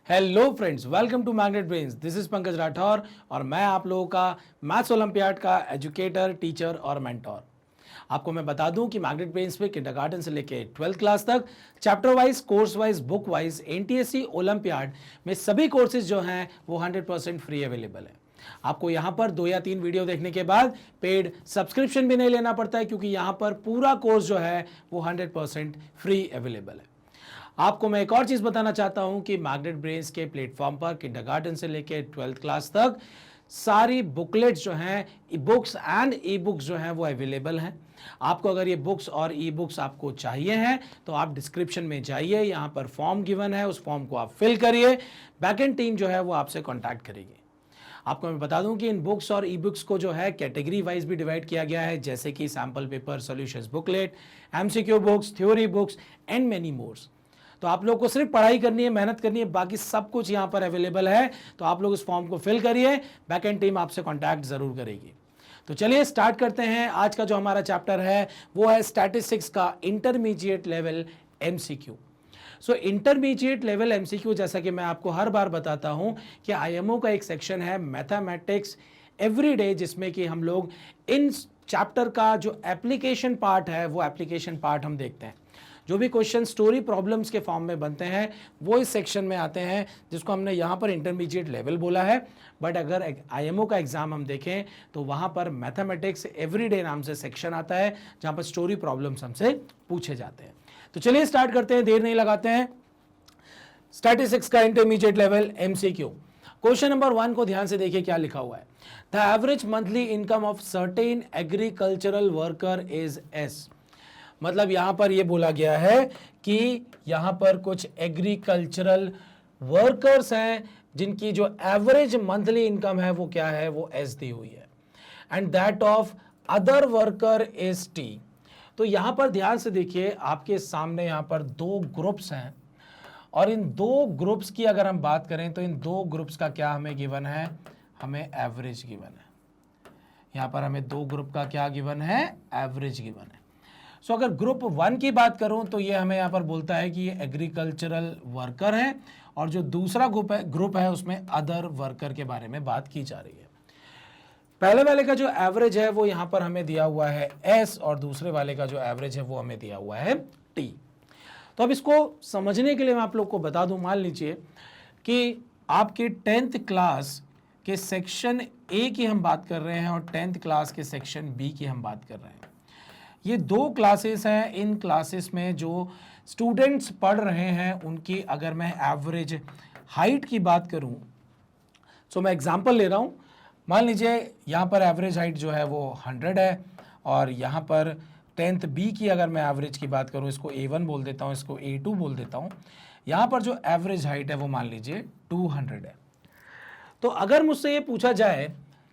Hello friends, welcome to Magnet Brains. This is Pankaj Rathore और मैं आप लोगों का मैथ्स ओलंपियाड का एजुकेटर, टीचर और मेंटोर। आपको मैं बता दूं कि मैग्नेट ब्रेन्स में किंडरगार्टन से लेके 12th क्लास तक chapter wise, course wise, book wise NTSC olympiad में सभी कोर्सेज जो हैं वो 100% फ्री अवेलेबल है। आपको यहाँ पर 2 या 3 वीडियो देखने के बाद पेड सब्सक्रिप्शन भी नहीं लेना पड़ता है, क्योंकि यहाँ पर पूरा कोर्स जो है वो 100% फ्री अवेलेबल है। आपको मैं एक और चीज बताना चाहता हूं कि मैग्नेट ब्रेन्स के प्लेटफॉर्म पर किंडरगार्टन से लेकर 12th क्लास तक सारी बुकलेट्स जो हैं, बुक्स एंड ई बुक्स जो हैं वो अवेलेबल हैं। आपको अगर ये बुक्स और ई बुक्स आपको चाहिए हैं तो आप डिस्क्रिप्शन में जाइए, यहाँ पर फॉर्म गिवन है, उस फॉर्म को आप फिल करिए। बैकएंड टीम जो है वो आपसे कॉन्टैक्ट करेगी। आपको मैं बता दूं कि इन बुक्स और ई बुक्स को जो है कैटेगरी वाइज भी डिवाइड किया गया है, जैसे कि sample paper, solutions booklet, MCQ books, theory books and many mores. तो आप लोग को सिर्फ पढ़ाई करनी है, मेहनत करनी है, बाकी सब कुछ यहाँ पर अवेलेबल है। तो आप लोग इस फॉर्म को फिल करिए, बैकएंड टीम आपसे कांटेक्ट जरूर करेगी। तो चलिए स्टार्ट करते हैं। आज का जो हमारा चैप्टर है वो है स्टैटिस्टिक्स का इंटरमीडिएट लेवल एमसीक्यू। सो इंटरमीडिएट लेवल एमसीक्यू, जैसा कि मैं आपको हर बार बताता हूं कि आईएमओ का एक सेक्शन है मैथमेटिक्स एवरीडे, जिसमें कि हम लोग इन चैप्टर का जो एप्लीकेशन पार्ट है वो एप्लीकेशन पार्ट हम देखते हैं। जो भी क्वेश्चन स्टोरी प्रॉब्लम्स के फॉर्म में बनते हैं वो इस सेक्शन में आते हैं, जिसको हमने यहाँ पर इंटरमीडिएट लेवल बोला है। बट अगर आईएमओ का एग्जाम हम देखें तो वहाँ पर मैथमेटिक्स एवरीडे नाम से सेक्शन आता है, जहाँ पर स्टोरी प्रॉब्लम्स हमसे पूछे जाते हैं। तो चलिए स्टार्ट करते हैं, देर नहीं लगाते हैं। स्टैटिस्टिक्स का intermediate level MCQ. Question number 1 को ध्यान से देखिए क्या लिखा हुआ है। The average monthly income of certain agricultural worker is S. मतलब यहां पर यह बोला गया है कि यहां पर कुछ एग्रीकल्चरल वर्कर्स हैं जिनकी जो एवरेज मंथली इनकम है वो क्या है, वो एस दी हुई है, and that of other worker is T. तो यहां पर ध्यान से देखिए, आपके सामने यहां पर 2 ग्रुप्स हैं और इन 2 ग्रुप्स की अगर हम बात करें तो इन 2 ग्रुप्स का क्या हमें गिवन है, हमें एवरेज गिवन है। यहां पर हमें 2 ग्रुप का क्या गिवन है, एवरेज गिवन है। सो अगर ग्रुप 1 की बात करूं तो ये हमें यहां पर बोलता है कि ये एग्रीकल्चरल वर्कर है, और जो दूसरा ग्रुप है उसमें अदर वर्कर के बारे में बात की जा रही है। पहले वाले का जो एवरेज है वो यहां पर हमें दिया हुआ है एस, और दूसरे वाले का जो एवरेज है वो हमें दिया हुआ है टी। तो अब इसको समझने के लिए मैं आप लोग को बता दूं, मान लीजिए कि आपके 10th क्लास के सेक्शन ए की हम बात कर रहे हैं और 10th क्लास के सेक्शन बी की हम बात कर रहे हैं। ये 2 क्लासेस हैं। इन क्लासेस में जो स्टूडेंट्स पढ़ रहे हैं उनकी अगर मैं एवरेज हाइट की बात करूं, तो मैं एग्जांपल ले रहा हूं। मान लीजिए यहाँ पर एवरेज हाइट जो है वो 100 है, और यहाँ पर 10th बी की अगर मैं एवरेज की बात करूं, इसको A1 बोल देता हूं, इसको A2 बोल देता हूं। यहाँ पर जो एवरेज हाइट है वो मान लीजिए 200 है। तो अगर मुझसे ये पूछा जाए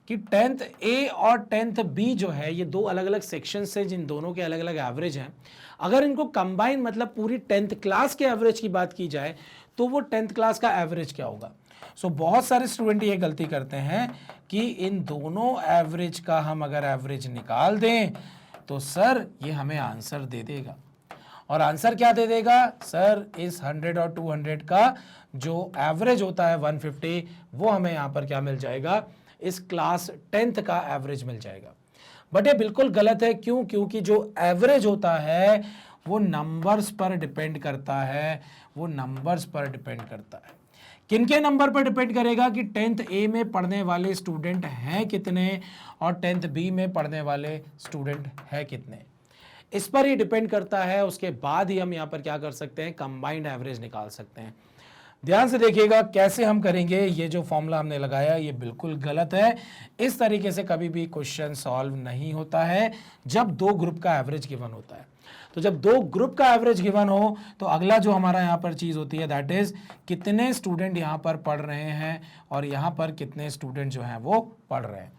कि 10th ए और 10th बी जो है ये 2 अलग अलग सेक्शन से, जिन दोनों के अलग अलग एवरेज हैं, अगर इनको कंबाइन मतलब पूरी 10th क्लास के एवरेज की बात की जाए तो वो 10th क्लास का एवरेज क्या होगा। सो बहुत सारे स्टूडेंट ये गलती करते हैं कि इन दोनों एवरेज का हम अगर एवरेज निकाल दें तो सर ये हमें आंसर दे देगा। और आंसर क्या दे देगा सर, इस 100 और 200 का जो एवरेज होता है 150, वो हमें यहाँ पर क्या मिल जाएगा, इस क्लास 10th का एवरेज मिल जाएगा। बट ये बिल्कुल गलत है। क्यों? क्योंकि जो एवरेज होता है वो नंबर्स पर डिपेंड करता है, वो नंबर्स पर डिपेंड करता है। किनके नंबर पर डिपेंड करेगा कि 10th ए में पढ़ने वाले स्टूडेंट हैं कितने और 10th बी में पढ़ने वाले स्टूडेंट हैं कितने, इस पर ही डिपेंड करता है। उसके बाद ही हम यहाँ पर क्या कर सकते हैं, कंबाइंड एवरेज निकाल सकते हैं। ध्यान से देखिएगा कैसे हम करेंगे। ये जो फॉर्मूला हमने लगाया ये बिल्कुल गलत है। इस तरीके से कभी भी क्वेश्चन सॉल्व नहीं होता है जब 2 ग्रुप का एवरेज गिवन होता है। तो जब 2 ग्रुप का एवरेज गिवन हो तो अगला जो हमारा यहाँ पर चीज़ होती है, दैट इज कितने स्टूडेंट यहाँ पर पढ़ रहे हैं और यहाँ पर कितने स्टूडेंट जो हैं वो पढ़ रहे हैं।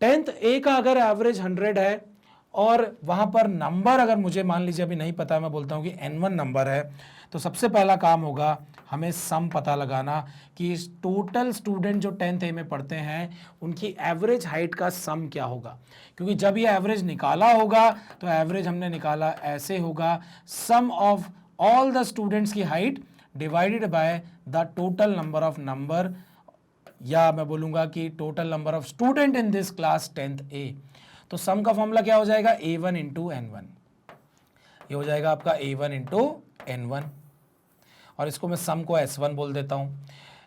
10th ए का अगर एवरेज 100 है और वहाँ पर नंबर अगर मुझे मान लीजिए अभी नहीं पता, मैं बोलता हूँ कि N1 नंबर है, तो सबसे पहला काम होगा हमें सम पता लगाना कि टोटल स्टूडेंट जो 10th ए में पढ़ते हैं उनकी एवरेज हाइट का सम क्या होगा। क्योंकि जब ये एवरेज निकाला होगा तो एवरेज हमने निकाला ऐसे होगा, सम ऑफ ऑल द स्टूडेंट्स की height divided by the total number of number, या मैं बोलूंगा कि total number of student in this class 10th A। तो सम का फॉर्मूला क्या हो जाएगा, A1 इंटू N1, ये हो जाएगा आपका A1 इंटू N1, और इसको मैं सम को S1 बोल देता हूं।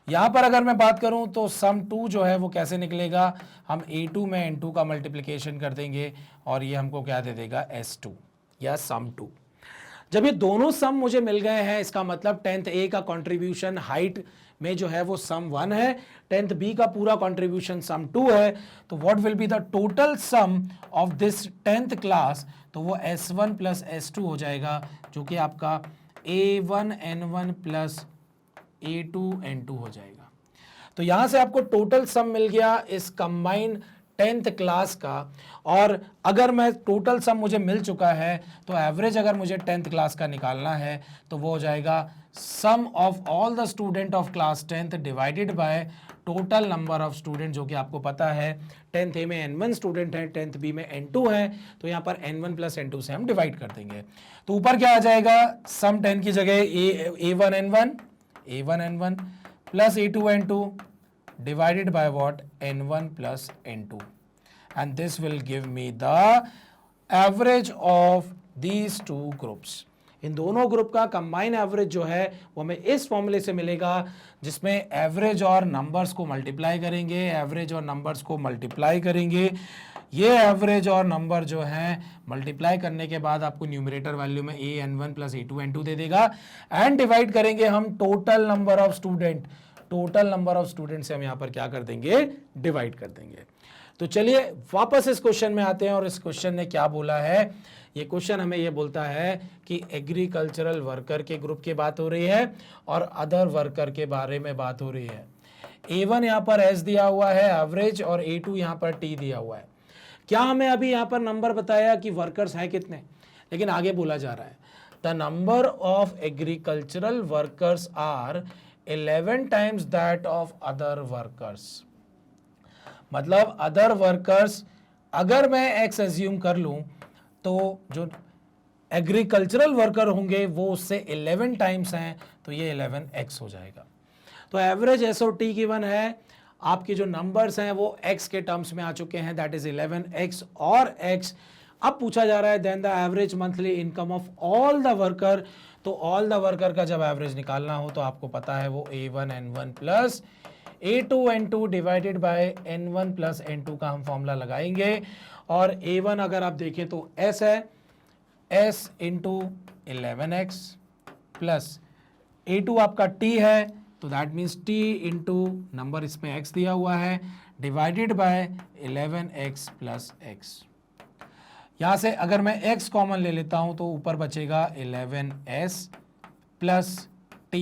यहां पर अगर मैं बात करूं तो सम 2 जो है वो कैसे निकलेगा, हम A2 में N2 का मल्टीप्लिकेशन कर देंगे और ये हमको क्या दे देगा, S2 या सम 2। जब ये दोनों सम मुझे मिल गए हैं, इसका मतलब 10th A का कंट्रीब्यूशन हाइट में जो है वो सम 1 है, 10th B का पूरा कंट्रीब्यूशन सम 2 है। तो what will be the total sum of this 10th class, तो वो S1 प्लस S2 हो जाएगा, जो कि आपका A1 N1 plus A2 N2 हो जाएगा। तो यहां से आपको टोटल सम मिल गया इस कंबाइंड 10th क्लास का। और अगर मैं टोटल सम मुझे मिल चुका है तो एवरेज अगर मुझे 10th क्लास का निकालना है तो वो हो जाएगा sum of all the student of class 10th divided by total number of student, जो कि आपको पता है 10th A में N1 स्टूडेंट है, 10th B में N2 है, तो यहाँ पर N1 प्लस N2 से हम डिवाइड कर देंगे। तो ऊपर क्या आ जाएगा, सम 10 की जगह A1 N1 plus A2 N2 divided by what, N1 plus N2, and this will give me the average of these two groups। इन दोनों ग्रुप का कंबाइन एवरेज जो है वो हमें इस फॉर्मूले से मिलेगा, जिसमें एवरेज और नंबर्स को मल्टीप्लाई करेंगे, एवरेज और नंबर्स को मल्टीप्लाई करेंगे। ये एवरेज और नंबर जो हैं मल्टीप्लाई करने के बाद आपको न्यूमरेटर वैल्यू में A1 प्लस A2 N2 दे देगा, एंड डिवाइड करेंगे हम total number of student, total number of student से हम यहां पर क्या कर देंगे, डिवाइड कर देंगे। तो चलिए वापस इस क्वेश्चन में आते हैं, और इस क्वेश्चन ने क्या बोला है। ये क्वेश्चन हमें ये बोलता है कि एग्रीकल्चरल वर्कर के ग्रुप की बात हो रही है और अदर वर्कर के बारे में बात हो रही है। A1 यहां पर S दिया हुआ है एवरेज, और A2 यहां पर T दिया हुआ है। क्या हमें अभी यहां पर नंबर बताया कि वर्कर्स हैं कितने, लेकिन आगे बोला जा रहा है the number of agricultural workers are 11 times that of other workers. मतलब अदर वर्कर्स अगर मैं x एज्यूम कर लूं तो जो एग्रीकल्चरल वर्कर होंगे वो उससे 11 टाइम्स हैं, तो ये 11x हो जाएगा। तो एवरेज SOT गिवन है, आपके जो नंबर्स हैं वो x के टर्म्स में आ चुके हैं, दैट इज 11x और x। अब पूछा जा रहा है then the average monthly income of all the worker. तो ऑल द वर्कर का जब एवरेज निकालना हो तो आपको पता है वो A1 N1 plus A2 N2 divided by N1 plus N2 का हम फॉर्मूला लगाएंगे। और A1 अगर आप देखें तो S है, S into 11x plus A2 आपका T है, तो that means T into number इसमें x दिया हुआ है divided bye 11x plus x। यहां से अगर मैं x कॉमन ले लेता हूं तो ऊपर बचेगा 11s प्लस t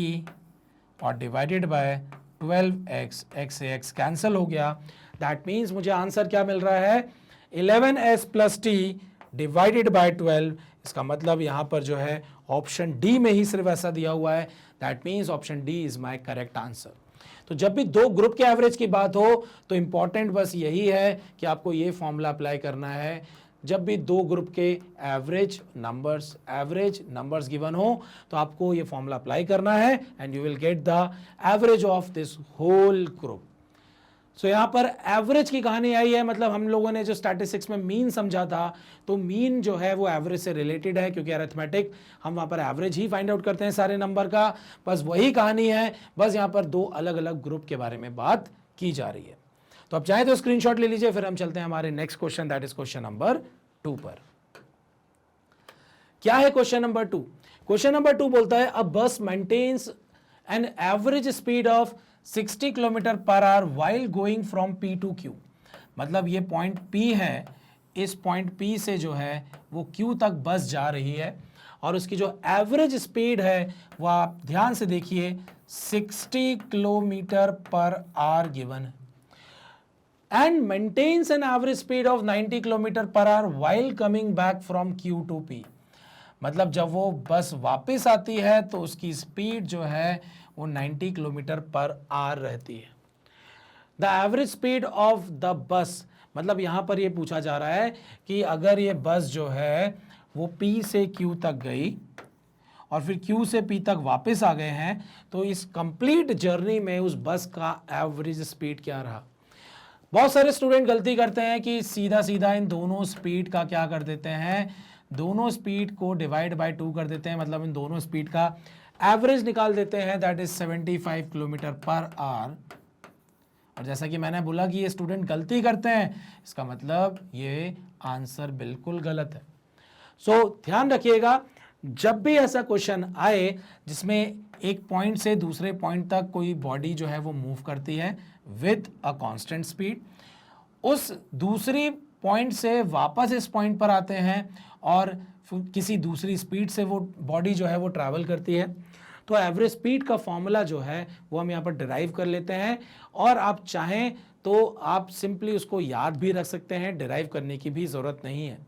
और डिवाइडेड बाय 12x, x से x कैंसिल हो गया। दैट मीन्स मुझे आंसर क्या मिल रहा है, 11s plus t divided by 12। इसका मतलब यहां पर जो है ऑप्शन डी में ही सिर्फ ऐसा दिया हुआ है, that means option D is my correct answer. तो जब भी दो ग्रुप के एवरेज की बात हो तो इंपॉर्टेंट बस यही है कि आपको ये फॉर्मूला अप्लाई करना है। जब भी दो ग्रुप के एवरेज नंबर्स गिवन हो तो आपको ये फॉर्मूला अप्लाई करना है and you will get the average of this whole group. So यहाँ पर एवरेज की कहानी आई है, मतलब हम लोगों ने जो स्टैटिस्टिक्स में मीन समझा था, तो मीन जो है वो एवरेज से रिलेटेड है, क्योंकि अरिथमेटिक हम वहाँ पर एवरेज ही फाइंड आउट करते हैं सारे नंबर का। बस वही कहानी है, बस यहाँ पर दो अलग अलग ग्रुप के बारे में बात की जा रही है। तो अब चाहे तो स्क्रीनशॉट ले लीजिए, फिर हम चलते हैं हमारे next question, that is question number 2 पर। क्या है क्वेश्चन नंबर 2? क्वेश्चन नंबर 2 बोलता है a bus maintains an average speed of 60 kilometre per hour while going from P to Q। मतलब ये पॉइंट P है, इस पॉइंट P से जो है वो Q तक बस जा रही है, और उसकी जो एवरेज स्पीड है वो आप ध्यान से देखिए 60 किलोमीटर पर आवर गिवन है, and maintains an average speed of 90 kilometre per hour while coming back from Q to P। मतलब जब वो बस वापस आती है तो उसकी स्पीड जो है वो 90 किलोमीटर पर आवर रहती है। The average speed of the bus, मतलब यहां पर ये पूछा जा रहा है कि अगर ये बस जो है वो P से Q तक गई और फिर Q से P तक वापस आ गए हैं, तो इस कंप्लीट जर्नी में उस बस का एवरेज स्पीड क्या रहा। बहुत सारे स्टूडेंट गलती करते हैं कि सीधा सीधा इन दोनों स्पीड का क्या कर देते हैं, दोनों स्पीड को डिवाइड बाय 2 कर देते हैं, मतलब इन दोनों स्पीड का एवरेज निकाल देते हैं, that is 75 kilometre per our. और जैसा कि मैंने बोला कि ये स्टूडेंट गलती करते हैं, इसका मतलब ये आंसर बिल्कुल गलत है। सो ध्यान रखिएगा, जब भी ऐसा क्वेश्चन आए जिसमें एक पॉइंट से दूसरे पॉइंट तक कोई बॉडी जो है वो मूव करती है विथ अ कांस्टेंट स्पीड, उस दूसरी पॉइंट से वापस इस पॉइंट पर आते हैं और किसी दूसरी स्पीड से वो बॉडी जो है वो ट्रैवल करती है, तो एवरेज स्पीड का फॉर्मूला जो है वो हम यहाँ पर डिराइव कर लेते हैं। और आप चाहें तो आप सिंपली उसको याद भी रख सकते हैं, डिराइव करने की भी ज़रूरत नहीं है।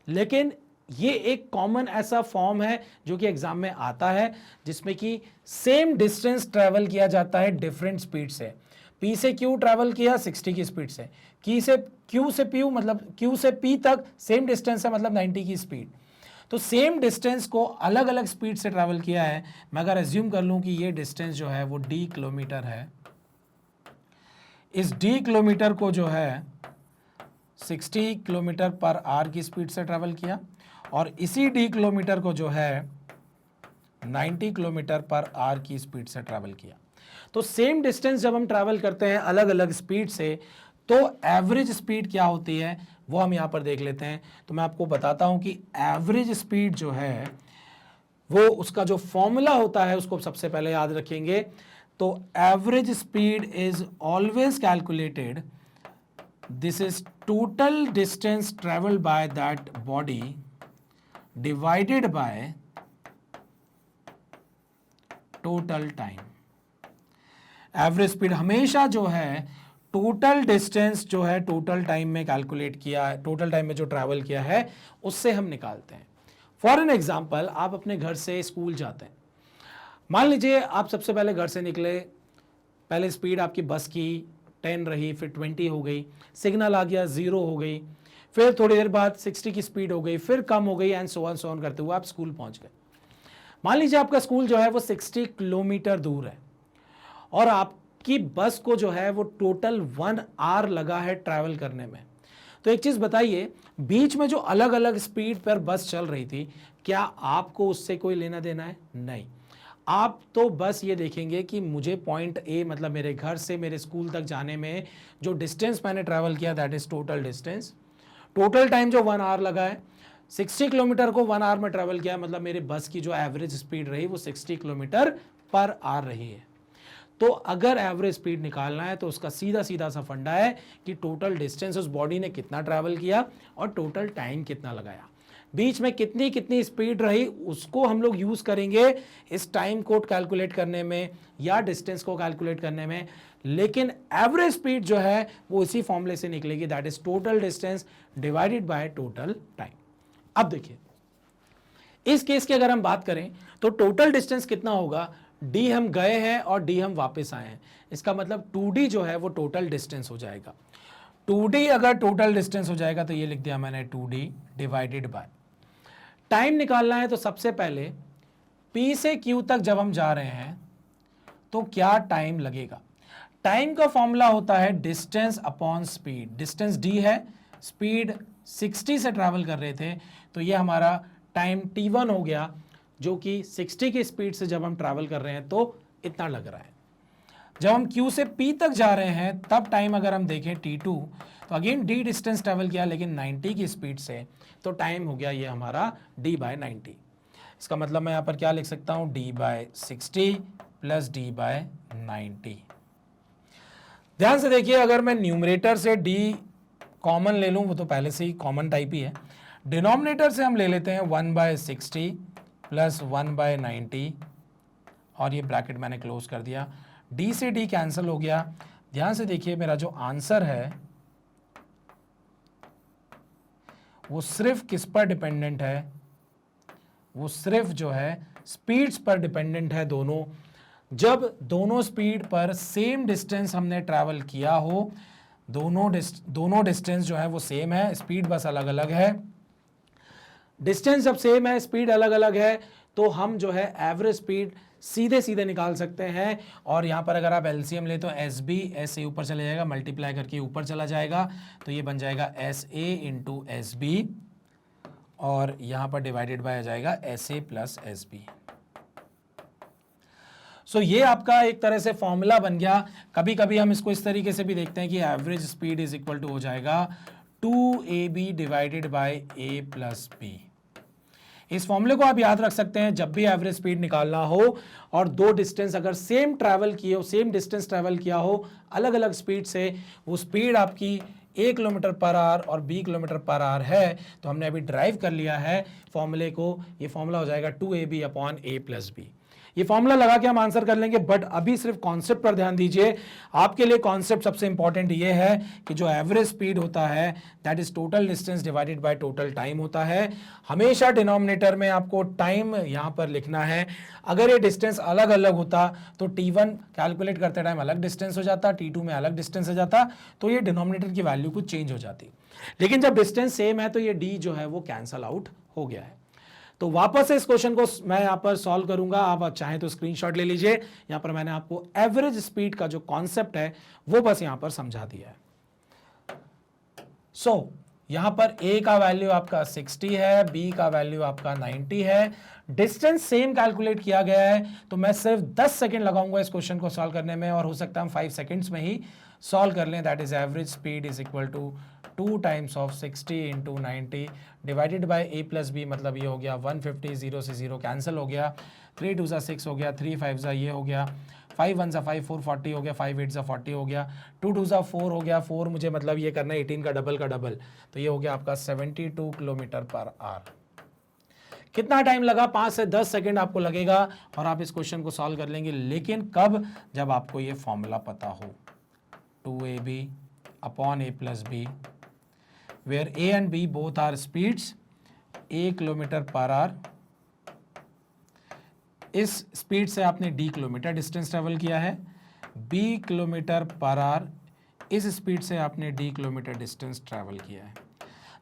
लेकिन ये एक कॉमन ऐसा फॉर्म है जो कि एग्जाम में आता है, जिसमें कि सेम डिस्टेंस ट्रैवल किया जाता है डिफरेंट स्पीड से। P से Q ट्रैवल किया 60 की स्पीड से, Q से P मतलब Q से P तक सेम डिस्टेंस है, मतलब 90 की स्पीड। तो सेम डिस्टेंस को अलग अलग स्पीड से ट्रैवल किया है। मैं अगर एज्यूम कर लूं कि ये डिस्टेंस जो है वो d किलोमीटर है, इस d किलोमीटर को जो है 60 किलोमीटर पर आवर की स्पीड से ट्रैवल किया, और इसी d किलोमीटर को जो है 90 किलोमीटर पर आवर की स्पीड से ट्रैवल किया। तो सेम डिस्टेंस जब हम ट्रैवल करते हैं अलग अलग स्पीड से, तो एवरेज स्पीड क्या होती है वो हम यहाँ पर देख लेते हैं। तो मैं आपको बताता हूँ कि एवरेज स्पीड जो है वो उसका जो फॉर्मूला होता है उसको सबसे पहले याद रखेंगे। तो average speed is always calculated, this is total distance travelled by that body divided by total time. Average speed हमेशा जो है टोटल डिस्टेंस जो है टोटल टाइम में कैलकुलेट किया है, टोटल टाइम में जो ट्रैवल किया है उससे हम निकालते हैं। फॉर एन एग्जाम्पल, आप अपने घर से स्कूल जाते हैं। मान लीजिए आप सबसे पहले घर से निकले, पहले स्पीड आपकी बस की 10 रही, फिर 20 हो गई, सिग्नल आ गया 0 हो गई, फिर थोड़ी देर बाद 60 की स्पीड हो गई, फिर कम हो गई, एंड सो ऑन करते हुए आप स्कूल पहुंच गए। मान लीजिए आपका स्कूल जो है वो 60 किलोमीटर दूर है और आपकी बस को जो है वो टोटल 1 आवर लगा है ट्रैवल करने में। तो एक चीज बताइए, बीच में जो अलग अलग स्पीड पर बस चल रही थी, क्या आपको उससे कोई लेना देना है? नहीं। आप तो बस ये देखेंगे कि मुझे पॉइंट ए, मतलब मेरे घर से मेरे स्कूल तक जाने में जो डिस्टेंस मैंने ट्रैवल किया, that is total distance. Total time जो 1 आवर लगा है, 60 किलोमीटर को 1 आवर में ट्रैवल किया, मतलब मेरे बस की जो एवरेज स्पीड रही वो 60 किलोमीटर पर आवर रही है। तो अगर एवरेज स्पीड निकालना है तो उसका सीधा सीधा सा फंडा है कि टोटल डिस्टेंस उस बॉडी ने कितना ट्रैवल किया और टोटल टाइम कितना लगाया, बीच में कितनी कितनी स्पीड रही, उसको हम लोग यूज करेंगे इस टाइम को कैलकुलेट करने में या डिस्टेंस को कैलकुलेट करने में। लेकिन एवरेज स्पीड जो है वो इसी फॉर्मूले से निकलेगी, that is total distance divided by total time. अब देखिए, इस केस की अगर हम बात करें तो टोटल डिस्टेंस कितना होगा, डी हम गए हैं और डी हम वापस आए हैं, इसका मतलब 2D जो है वो टोटल डिस्टेंस हो जाएगा। 2D अगर टोटल डिस्टेंस हो जाएगा तो ये लिख दिया मैंने 2D डिवाइडेड बाय टाइम। निकालना है तो सबसे पहले P से Q तक जब हम जा रहे हैं तो क्या टाइम लगेगा। टाइम का फॉर्मूला होता है distance upon speed. Distance D है, स्पीड 60 से ट्रैवल कर रहे थे, तो ये हमारा टाइम T1 हो गया, जो कि 60 की स्पीड से जब हम ट्रैवल कर रहे हैं तो इतना लग रहा है। जब हम Q से P तक जा रहे हैं तब टाइम अगर हम देखें T2, तो अगेन D डिस्टेंस ट्रैवल किया लेकिन 90 की स्पीड से, तो टाइम हो गया ये हमारा D बाय 90। इसका मतलब मैं यहाँ पर क्या लिख सकता हूँ, D by 60 plus D by 90। ध्यान से देखिए, अगर मैं न्यूमरेटर से D कॉमन ले लूँ, वो तो पहले से ही कॉमन टाइप ही है, डिनोमिनेटर से हम ले लेते हैं 1 बाय 60 प्लस 1 बाय 90, और ये ब्रैकेट मैंने क्लोज कर दिया, D से D कैंसिल हो गया। ध्यान से देखिए, मेरा जो आंसर है वो सिर्फ किस पर डिपेंडेंट है, वो सिर्फ जो है स्पीड्स पर डिपेंडेंट है दोनों। जब दोनों स्पीड पर सेम डिस्टेंस हमने ट्रैवल किया हो, दोनों डिस्टेंस जो है वो सेम है, स्पीड बस अलग अलग है। डिस्टेंस जब सेम है, स्पीड अलग अलग है, तो हम जो है एवरेज स्पीड सीधे सीधे निकाल सकते हैं। और यहाँ पर अगर आप एलसीएम ले तो एस बी एस ए ऊपर चला जाएगा, मल्टीप्लाई करके ऊपर चला जाएगा, तो ये बन जाएगा S A into S B, और यहाँ पर डिवाइडेड बाय आ जाएगा S A plus S B. So ये आपका एक तरह से फॉर्मूला बन गया। कभी कभी हम इसको इस तरीके से भी देखते हैं कि average speed is equal to हो जाएगा 2ab divided by a plus B. इस फॉर्मूले को आप याद रख सकते हैं जब भी एवरेज स्पीड निकालना हो और दो डिस्टेंस अगर सेम ट्रैवल किए हो, सेम डिस्टेंस ट्रैवल किया हो अलग अलग स्पीड से, वो स्पीड आपकी a किलोमीटर पर आवर और b किलोमीटर पर आवर है, तो हमने अभी ड्राइव कर लिया है फॉर्मूले को। ये फॉर्मूला हो जाएगा 2ab upon a plus B. ये फॉर्मूला लगा के हम आंसर कर लेंगे, बट अभी सिर्फ कॉन्सेप्ट पर ध्यान दीजिए। आपके लिए कॉन्सेप्ट सबसे इंपॉर्टेंट ये है कि जो एवरेज स्पीड होता है that is total distance divided by total time होता है। हमेशा डिनोमिनेटर में आपको टाइम यहां पर लिखना है। अगर ये डिस्टेंस अलग अलग होता तो T1 कैलकुलेट करते टाइम अलग डिस्टेंस हो जाता, T2 में अलग डिस्टेंस हो जाता, तो ये डिनोमिनेटर की वैल्यू कुछ चेंज हो जाती। लेकिन जब डिस्टेंस सेम है तो ये D जो है वो कैंसल आउट हो गया है। तो वापस से इस क्वेश्चन को मैं यहां पर सॉल्व करूंगा, आप चाहें तो स्क्रीनशॉट ले लीजिए। यहां पर मैंने आपको एवरेज स्पीड का जो कॉन्सेप्ट है वो बस यहां पर समझा दिया है। यहां पर A का वैल्यू आपका 60 है, B का वैल्यू आपका 90 है, डिस्टेंस सेम कैलकुलेट किया गया है, तो मैं सिर्फ 10 सेकंड लगाऊंगा इस क्वेश्चन को सॉल्व करने में, और हो सकता है हम 5 सेकंड्स में ही सॉल्व कर लें। That is average speed is equal to 2 times of 60 into 90 divided by a plus B, मतलब ये हो गया 150, 0 से 0 कैंसिल हो गया, 3 2 6 हो गया, 3 5 ये हो गया, 5 1 5 4 40 हो गया, 5 8 40 हो गया, 2 2 4 हो गया, 4 मुझे मतलब ये करना है 18 का डबल, तो ये हो गया आपका 72 किलोमीटर पर आवर। कितना टाइम लगा? 5 से 10 सेकंड आपको लगेगा और आप इस क्वेश्चन को सॉल्व कर लेंगे। लेकिन कब? जब आपको ये फॉर्मूला पता हो, 2ab upon a plus B, where a and b both are speeds, a kilometre per hour, इस स्पीड से आपने d किलोमीटर डिस्टेंस ट्रेवल किया है, b किलोमीटर पर आवर, इस स्पीड से आपने d किलोमीटर डिस्टेंस ट्रेवल किया है।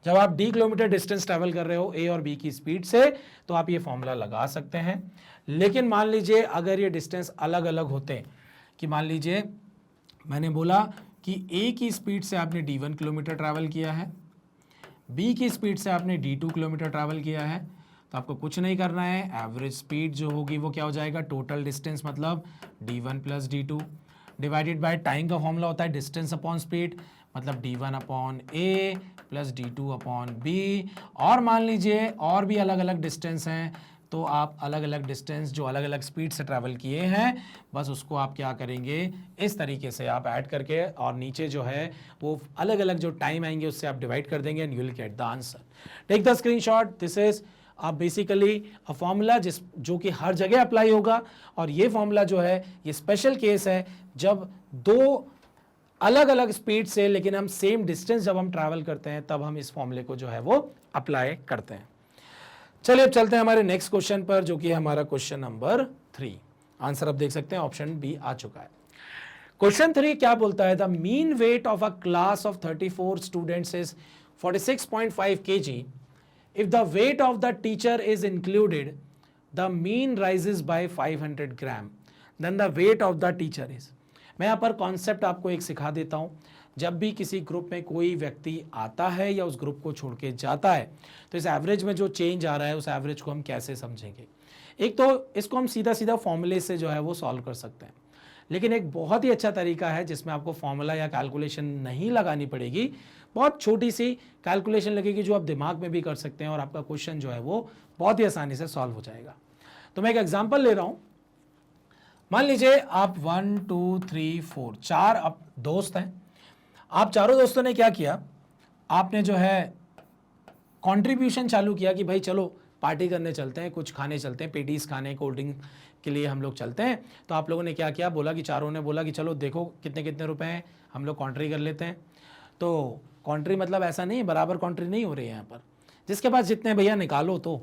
जब आप d किलोमीटर डिस्टेंस ट्रेवल कर रहे हो a और b की स्पीड से, तो आप ये फॉर्मूला लगा सकते हैं। लेकिन मान लीजिए अगर ये डिस्टेंस अलग अलग होते, कि मान लीजिए मैंने बोला कि a की स्पीड से आपने d1 किलोमीटर ट्रैवल किया है, b की स्पीड से आपने d2 किलोमीटर ट्रैवल किया है, तो आपको कुछ नहीं करना है। एवरेज स्पीड जो होगी वो क्या हो जाएगा? टोटल डिस्टेंस मतलब d1 plus d2 divided by time का फॉर्मूला होता है डिस्टेंस अपॉन स्पीड, मतलब d1 upon a plus d2 upon b। और मान लीजिए और भी अलग अलग डिस्टेंस हैं, तो आप अलग अलग डिस्टेंस जो अलग अलग स्पीड से ट्रैवल किए हैं, बस उसको आप क्या करेंगे, इस तरीके से आप ऐड करके, और नीचे जो है वो अलग अलग जो टाइम आएंगे उससे आप डिवाइड कर देंगे and you will get the answer. Take the screenshot. This is basically a formula जो कि हर जगह अप्लाई होगा, और ये फॉर्मूला जो है ये स्पेशल केस है जब दो अलग अलग स्पीड से लेकिन हम सेम डिस्टेंस जब हम ट्रैवल करते हैं, तब हम इस फॉर्मूले को जो है वो अप्लाई करते हैं। चलिए अब चलते हैं हमारे नेक्स्ट क्वेश्चन पर, जो कि हमारा क्वेश्चन नंबर 3। आंसर आप देख सकते हैं, ऑप्शन बी आ चुका है। क्वेश्चन 3 क्या बोलता है? The mean weight of a class of 34 students is 46.5 kg. If the weight of the teacher is included, the mean rises by 500 gram. Then the weight of the teacher is. मैं यहाँ पर concept आपको एक सिखा देता हूँ। जब भी किसी ग्रुप में कोई व्यक्ति आता है या उस ग्रुप को छोड़ के जाता है, तो इस एवरेज में जो चेंज आ रहा है उस एवरेज को हम कैसे समझेंगे? एक तो इसको हम सीधा सीधा फॉर्मूले से जो है वो सॉल्व कर सकते हैं, लेकिन एक बहुत ही अच्छा तरीका है जिसमें आपको फॉर्मूला या कैलकुलेशन नहीं लगानी पड़ेगी। बहुत छोटी सी कैलकुलेशन लगेगी जो आप दिमाग में भी कर सकते हैं, और आपका क्वेश्चन जो है वो बहुत ही आसानी से सॉल्व हो जाएगा। तो मैं एक एग्जांपल ले रहा हूँ। मान लीजिए आप 1 2 3 4 4 आप दोस्त हैं। आप चारों दोस्तों ने क्या किया? आपने जो है कंट्रीब्यूशन चालू किया कि भाई चलो पार्टी करने चलते हैं, कुछ खाने चलते हैं, पेटीज खाने, कोल्ड ड्रिंक के लिए हम लोग चलते हैं। तो आप लोगों ने क्या किया? बोला कि चारों ने बोला कि चलो देखो कितने कितने रुपए हैं, हम लोग कॉन्ट्री कर लेते हैं। तो कॉन्ट्री मतलब ऐसा नहीं, बराबर कॉन्ट्री नहीं हो रही है यहाँ पर, जिसके पास जितने भैया निकालो। तो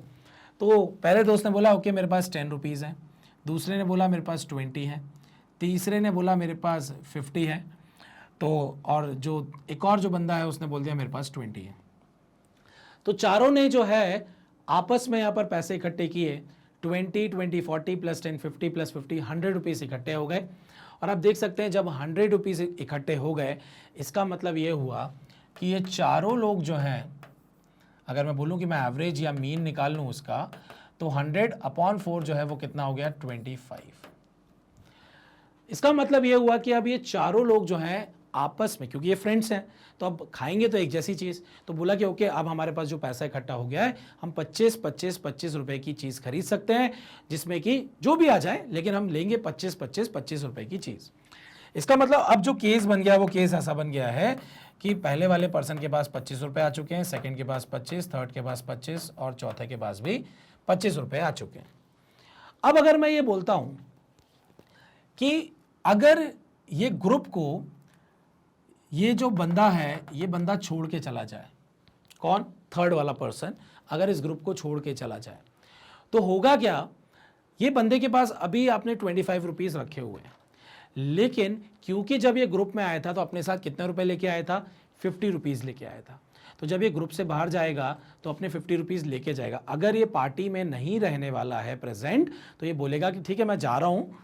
पहले दोस्त ने बोला ओके मेरे पास 10 रुपीज़ है, दूसरे ने बोला मेरे पास 20 है, तीसरे ने बोला मेरे पास 50 है, तो और जो एक और जो बंदा है उसने बोल दिया मेरे पास 20 है। तो चारों ने जो है आपस में यहाँ पर पैसे इकट्ठे किए 20, 20, 40 प्लस 10, 50 प्लस 50, 100 रुपीज़ इकट्ठे हो गए। और आप देख सकते हैं जब 100 रुपीज़ इकट्ठे हो गए, इसका मतलब ये हुआ कि ये चारों लोग जो हैं, अगर मैं बोलूँ कि मैं एवरेज या मीन निकाल लूँ उसका, तो 100/4 जो है वो कितना हो गया, 25। इसका मतलब ये हुआ कि अब ये चारों लोग जो हैं आपस में, क्योंकि ये फ्रेंड्स हैं, तो अब खाएंगे तो एक जैसी चीज़, तो बोला कि ओके अब हमारे पास जो पैसा इकट्ठा हो गया है, हम 25 रुपए की चीज़ खरीद सकते हैं, जिसमें कि जो भी आ जाए, लेकिन हम लेंगे 25 रुपए की चीज़। इसका मतलब अब जो केस बन गया वो केस ऐसा बन गया है कि पहले वाले पर्सन के पास 25 रुपये आ चुके हैं, सेकंड के पास 25, थर्ड के पास 25 और चौथे के पास भी 25 रुपये आ चुके हैं। अब अगर मैं ये बोलता हूं कि अगर ये ग्रुप को, ये जो बंदा है, ये बंदा छोड़ के चला जाए, कौन, थर्ड वाला पर्सन अगर इस ग्रुप को छोड़ के चला जाए, तो होगा क्या, ये बंदे के पास अभी आपने 25 रुपीज़ रखे हुए हैं, लेकिन क्योंकि जब ये ग्रुप में आया था तो अपने साथ कितने रुपए लेके आया था, 50 रुपीज़ लेके आया था। तो जब ये ग्रुप से बाहर जाएगा तो अपने 50 रुपीज़ लेके जाएगा। अगर ये पार्टी में नहीं रहने वाला है प्रेजेंट, तो ये बोलेगा कि ठीक है मैं जा रहा हूँ,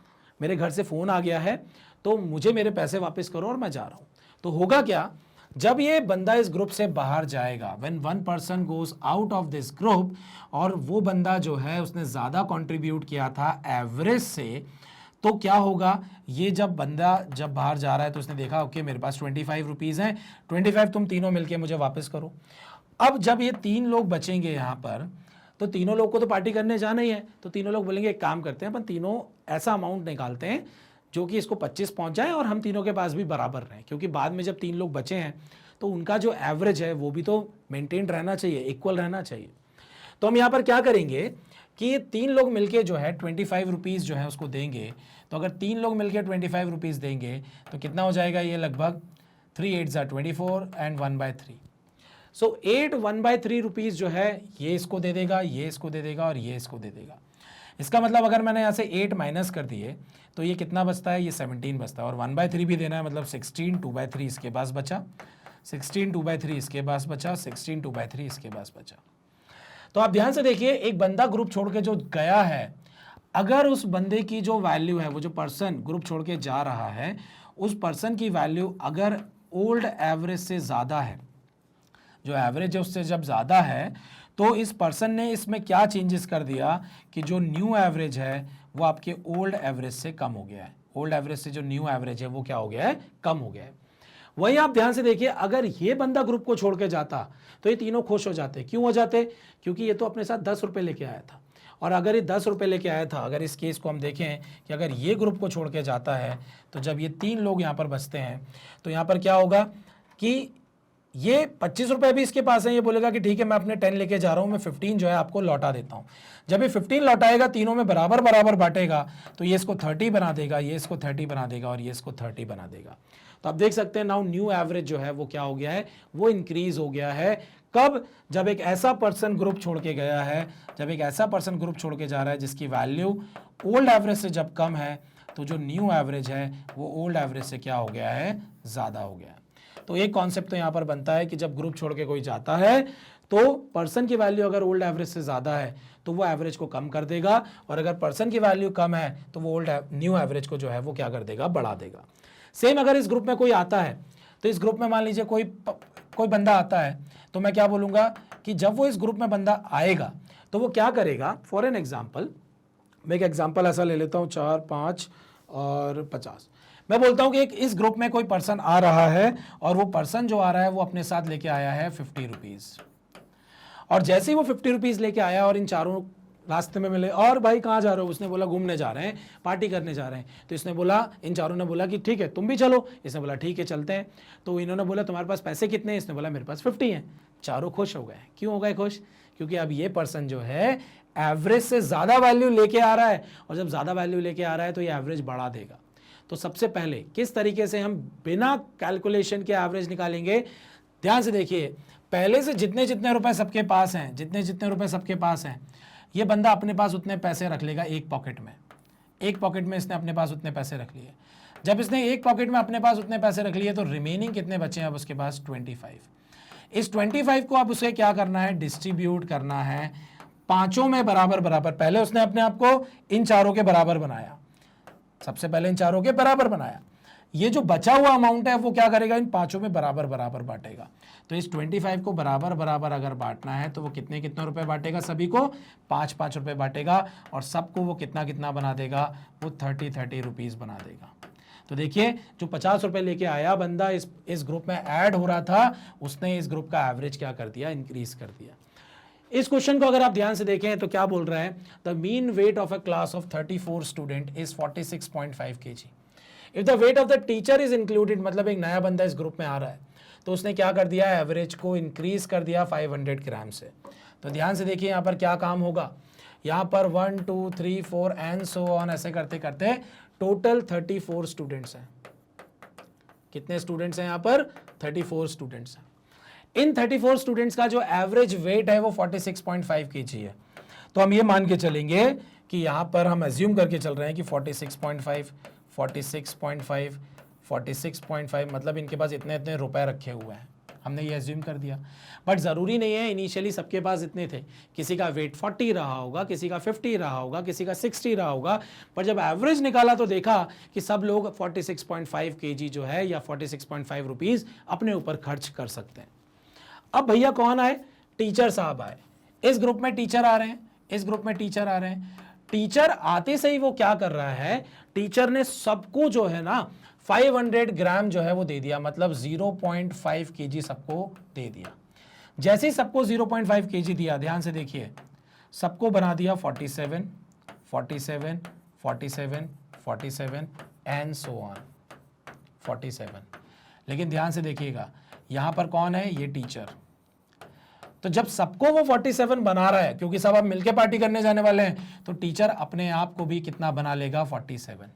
मेरे घर से फ़ोन आ गया है, तो मुझे मेरे पैसे वापस करो और मैं जा रहा हूँ। तो होगा क्या, जब ये बंदा इस ग्रुप से बाहर जाएगा, when one person goes out of this group, और वो बंदा जो है उसने ज़्यादा कंट्रीब्यूट किया था एवरेज से, तो क्या होगा, ये जब बंदा जब बाहर जा रहा है तो उसने देखा ओके मेरे पास 25 रुपीज़ हैं, 25 तुम तीनों मिलके मुझे वापस करो। अब जब ये 3 लोग बचेंगे यहाँ पर, तो तीनों लोग को तो पार्टी करने जाना ही है, तो तीनों लोग बोलेंगे एक काम करते हैं, अपन तीनों ऐसा अमाउंट निकालते हैं जो कि इसको 25 पहुँच जाए और हम तीनों के पास भी बराबर रहें, क्योंकि बाद में जब 3 लोग बचे हैं तो उनका जो एवरेज है वो भी तो मेंटेन रहना चाहिए, इक्वल रहना चाहिए। तो हम यहाँ पर क्या करेंगे कि ये 3 लोग मिलके जो है 25 रुपीज़ जो है उसको देंगे। तो अगर 3 लोग मिलके 25 रुपीज़ देंगे तो कितना हो जाएगा, ये लगभग 3 8 24 एंड 1/3। सो 8 1/3 रुपीज़ जो है ये इसको दे देगा, ये इसको दे देगा और ये इसको दे देगा। इसका मतलब अगर मैंने यहाँ से 8 माइनस कर दिए तो ये कितना बचता है, ये 17 बचता है, और 1/3 भी देना है, मतलब 16 2/3 इसके पास बचा, 16 2/3 इसके पास बचा, 16 2/3 इसके पास बचा। तो आप ध्यान से देखिए, एक बंदा ग्रुप छोड़ के जो गया है, अगर उस बंदे की जो वैल्यू है, वो जो पर्सन ग्रुप छोड़ के जा रहा है, उस पर्सन की वैल्यू अगर ओल्ड एवरेज से ज़्यादा है, जो एवरेज है उससे जब ज़्यादा है, तो इस पर्सन ने इसमें क्या चेंजेस कर दिया कि जो न्यू एवरेज है वो आपके ओल्ड एवरेज से कम हो गया है। ओल्ड एवरेज से जो न्यू एवरेज है वो क्या हो गया है, कम हो गया है। वहीं आप ध्यान से देखिए, अगर ये बंदा ग्रुप को छोड़ के जाता तो ये तीनों खुश हो जाते। क्यों हो जाते, क्योंकि ये तो अपने साथ 10 रुपये लेके आया था, और अगर ये 10 रुपये लेके आया था, अगर इस केस को हम देखें कि अगर ये ग्रुप को छोड़ के जाता है, तो जब ये 3 लोग यहाँ पर बचते हैं तो यहाँ पर क्या होगा कि ये 25 रुपये भी इसके पास है, ये बोलेगा कि ठीक है मैं अपने 10 लेके जा रहा हूँ, मैं 15 जो है आपको लौटा देता हूँ। जब ये 15 लौटाएगा, तीनों में बराबर बराबर बांटेगा, तो ये इसको 30 बना देगा, ये इसको 30 बना देगा और ये इसको 30 बना देगा। तो आप देख सकते हैं नाउ न्यू एवरेज जो है वो क्या हो गया है, वो इंक्रीज हो गया है। कब, जब एक ऐसा पर्सन ग्रुप छोड़ के गया है, जब एक ऐसा पर्सन ग्रुप छोड़ के जा रहा है जिसकी वैल्यू ओल्ड एवरेज से जब कम है, तो जो न्यू एवरेज है वो ओल्ड एवरेज से क्या हो गया है, ज़्यादा हो गया है। तो एक कॉन्सेप्ट तो यहाँ पर बनता है कि जब ग्रुप छोड़ के कोई जाता है तो पर्सन की वैल्यू अगर ओल्ड एवरेज से ज़्यादा है तो वो एवरेज को कम कर देगा, और अगर पर्सन की वैल्यू कम है तो वो न्यू एवरेज को जो है वो क्या कर देगा, बढ़ा देगा। सेम अगर इस ग्रुप में कोई आता है, तो इस ग्रुप में मान लीजिए कोई बंदा आता है, तो मैं क्या बोलूँगा कि जब वो इस ग्रुप में बंदा आएगा तो वो क्या करेगा। फॉर एन एग्जाम्पल, मैं एक एग्जाम्पल ऐसा ले लेता हूँ, 4 5 और 50। मैं बोलता हूँ कि एक इस ग्रुप में कोई पर्सन आ रहा है, और वो पर्सन जो आ रहा है वो अपने साथ लेके आया है 50 रुपीज़, और जैसे ही वो 50 रुपीज़ लेके आया और इन चारों रास्ते में मिले, और भाई कहाँ जा रहे हो, उसने बोला घूमने जा रहे हैं, पार्टी करने जा रहे हैं। तो इसने बोला, इन चारों ने बोला कि ठीक है तुम भी चलो, इसने बोला ठीक है चलते हैं। तो इन्होंने बोला तुम्हारे पास पैसे कितने हैं, इसने बोला मेरे पास 50 हैं। चारों खुश हो गए। क्यों हो गए खुश, क्योंकि अब ये पर्सन जो है एवरेज से ज़्यादा वैल्यू लेके आ रहा है, और जब ज़्यादा वैल्यू लेके आ रहा है तो ये एवरेज बढ़ा देगा। तो सबसे पहले किस तरीके से हम बिना कैलकुलेशन के एवरेज निकालेंगे, ध्यान से देखिए। पहले से जितने जितने रुपए सबके पास हैं, जितने जितने रुपए सबके पास हैं, ये बंदा अपने पास उतने पैसे रख लेगा एक पॉकेट में। एक पॉकेट में इसने अपने पास उतने पैसे रख लिए। जब इसने एक पॉकेट में अपने पास उतने पैसे रख लिए तो रिमेनिंग कितने बचे हैं अब उसके पास, 25। इस 25 को अब उसे क्या करना है, डिस्ट्रीब्यूट करना है पांचों में बराबर बराबर, पहले उसने अपने आप को इन चारों के बराबर बनाया, सबसे पहले इन चारों के बराबर बनाया। ये जो बचा हुआ अमाउंट है वो क्या करेगा, इन पांचों में बराबर बराबर बांटेगा। तो इस 25 को बराबर बराबर अगर बांटना है तो वो कितने कितने रुपए बांटेगा, सभी को 5-5 रुपए बांटेगा, और सबको वो कितना कितना बना देगा, वो 30 रुपीज बना देगा। तो देखिए जो 50 रुपए लेके आया बंदा इस ग्रुप में ऐड हो रहा था, उसने इस ग्रुप का एवरेज क्या कर दिया, इंक्रीज कर दिया। इस क्वेश्चन को अगर आप ध्यान से देखें तो क्या बोल रहा है, the mean weight of a class of 34 student is 46.5 kg। If the weight of the teacher is included, मतलब एक नया बंदा इस ग्रुप में आ रहा है, तो उसने क्या कर दिया, एवरेज को इंक्रीज कर दिया 500 ग्राम से। तो ध्यान से देखिए यहाँ पर क्या काम होगा, यहाँ पर 1 2 3 4 एंड सो ऑन ऐसे करते करते टोटल 34 स्टूडेंट्स हैं। कितने स्टूडेंट्स हैं यहाँ पर, 34 स्टूडेंट्स हैं। इन 34 स्टूडेंट्स का जो एवरेज वेट है वो 46.5 kg है। तो हम ये मान के चलेंगे कि यहाँ पर हम एज्यूम करके चल रहे हैं कि 46.5 46.5 मतलब इनके पास इतने इतने रुपए रखे हुए हैं, हमने ये एज्यूम कर दिया। बट ज़रूरी नहीं है इनिशियली सबके पास इतने थे, किसी का वेट 40 रहा होगा, किसी का 50 रहा होगा, किसी का 60 रहा होगा, पर जब एवरेज निकाला तो देखा कि सब लोग 46.5 kg जो है या 46.5 रुपीज़ अपने ऊपर खर्च कर सकते हैं। अब भैया कौन आए, टीचर साहब आए, इस ग्रुप में टीचर आ रहे हैं, इस ग्रुप में टीचर आ रहे हैं। टीचर आते से ही वो क्या कर रहा है, टीचर ने सबको जो है ना 500 ग्राम जो है वो दे दिया, मतलब 0.5 kg सबको दे दिया। जैसे ही सबको 0.5 kg दिया, ध्यान से देखिए, सबको बना दिया 47 47 47 47 एंड सो ऑन 47। लेकिन ध्यान से देखिएगा यहां पर कौन है, ये टीचर। तो जब सबको वो 47 बना रहा है, क्योंकि सब अब मिलके पार्टी करने जाने वाले हैं, तो टीचर अपने आप को भी कितना बना लेगा, 47।